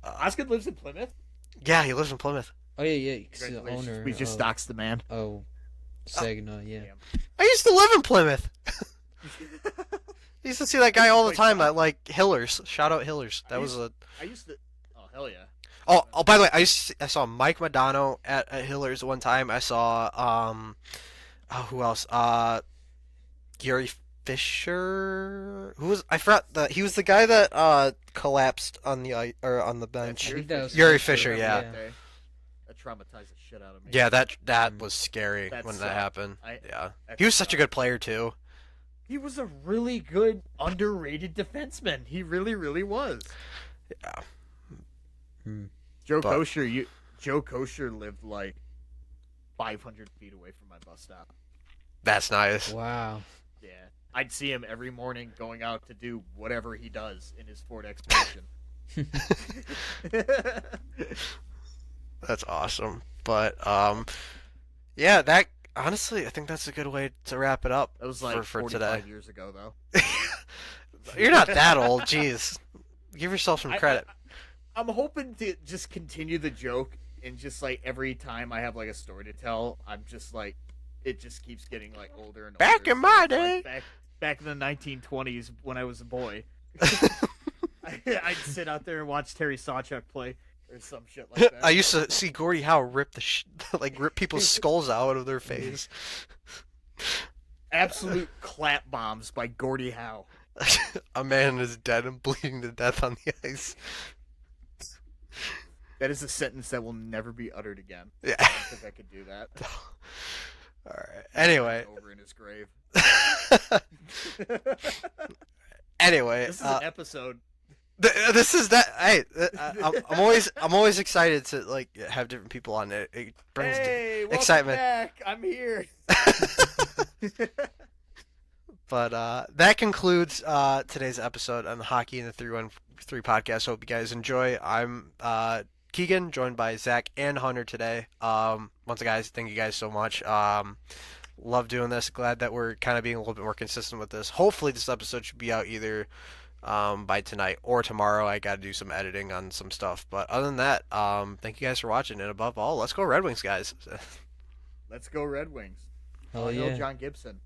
Osgood lives in Plymouth. Yeah, he lives in Plymouth. Oh yeah, he's the Congratulations. owner. We just of, doxed the man. Oh, Saginaw, yeah. I used to live in Plymouth. I used to see that guy all the time at like Hillers. Shout out Hillers. That was a. I used to. Oh hell yeah. Oh, by the way, I saw Mike Modano at Hillers one time. I saw who else? Gary Fisher. Who was I forgot he was the guy that collapsed on the on the bench. think that was Yuri Fisher, Fisher, yeah. That traumatized the shit out of me. Yeah, that was scary That when sucked. that happened. I- Yeah, that he was such a sucked. good player too. He was a really good, underrated defenseman. He really, really was. Yeah. Joe But- Kosher lived like 500 feet away from my bus stop. That's nice. Wow. Yeah, I'd see him every morning going out to do whatever he does in his Ford Expedition. That's awesome. But yeah, that honestly, I think that's a good way to wrap it up. That was like for 45 today. years ago, though. You're not that old, jeez. Give yourself some credit. I'm hoping to just continue the joke, and just like every time I have like a story to tell, I'm just like, it just keeps getting like older and older. Back in So my it's, like, day. back in the 1920s when I was a boy, I'd sit out there and watch Terry Sawchuk play or some shit like that. I used to see Gordie Howe rip rip people's skulls out of their face. Absolute clap bombs by Gordie Howe. A man is dead and bleeding to death on the ice. That is a sentence that will never be uttered again. Yeah. I don't think I could do that. All right. Anyway. Over in his grave. Anyway. This is an episode. This is that. Hey, I'm always excited to like have different people on. It brings Hey, welcome excitement. back. I'm here. But that concludes today's episode on the Hockey in the 313 podcast. Hope you guys enjoy. I'm Keegan, joined by Zach and Hunter today. Once again, guys, thank you guys so much. Love doing this. Glad that we're kind of being a little bit more consistent with this. Hopefully, this episode should be out either by tonight or tomorrow. I got to do some editing on some stuff. But other than that, thank you guys for watching. And above all, let's go Red Wings, guys. Let's go Red Wings. Hell Hill yeah. John Gibson.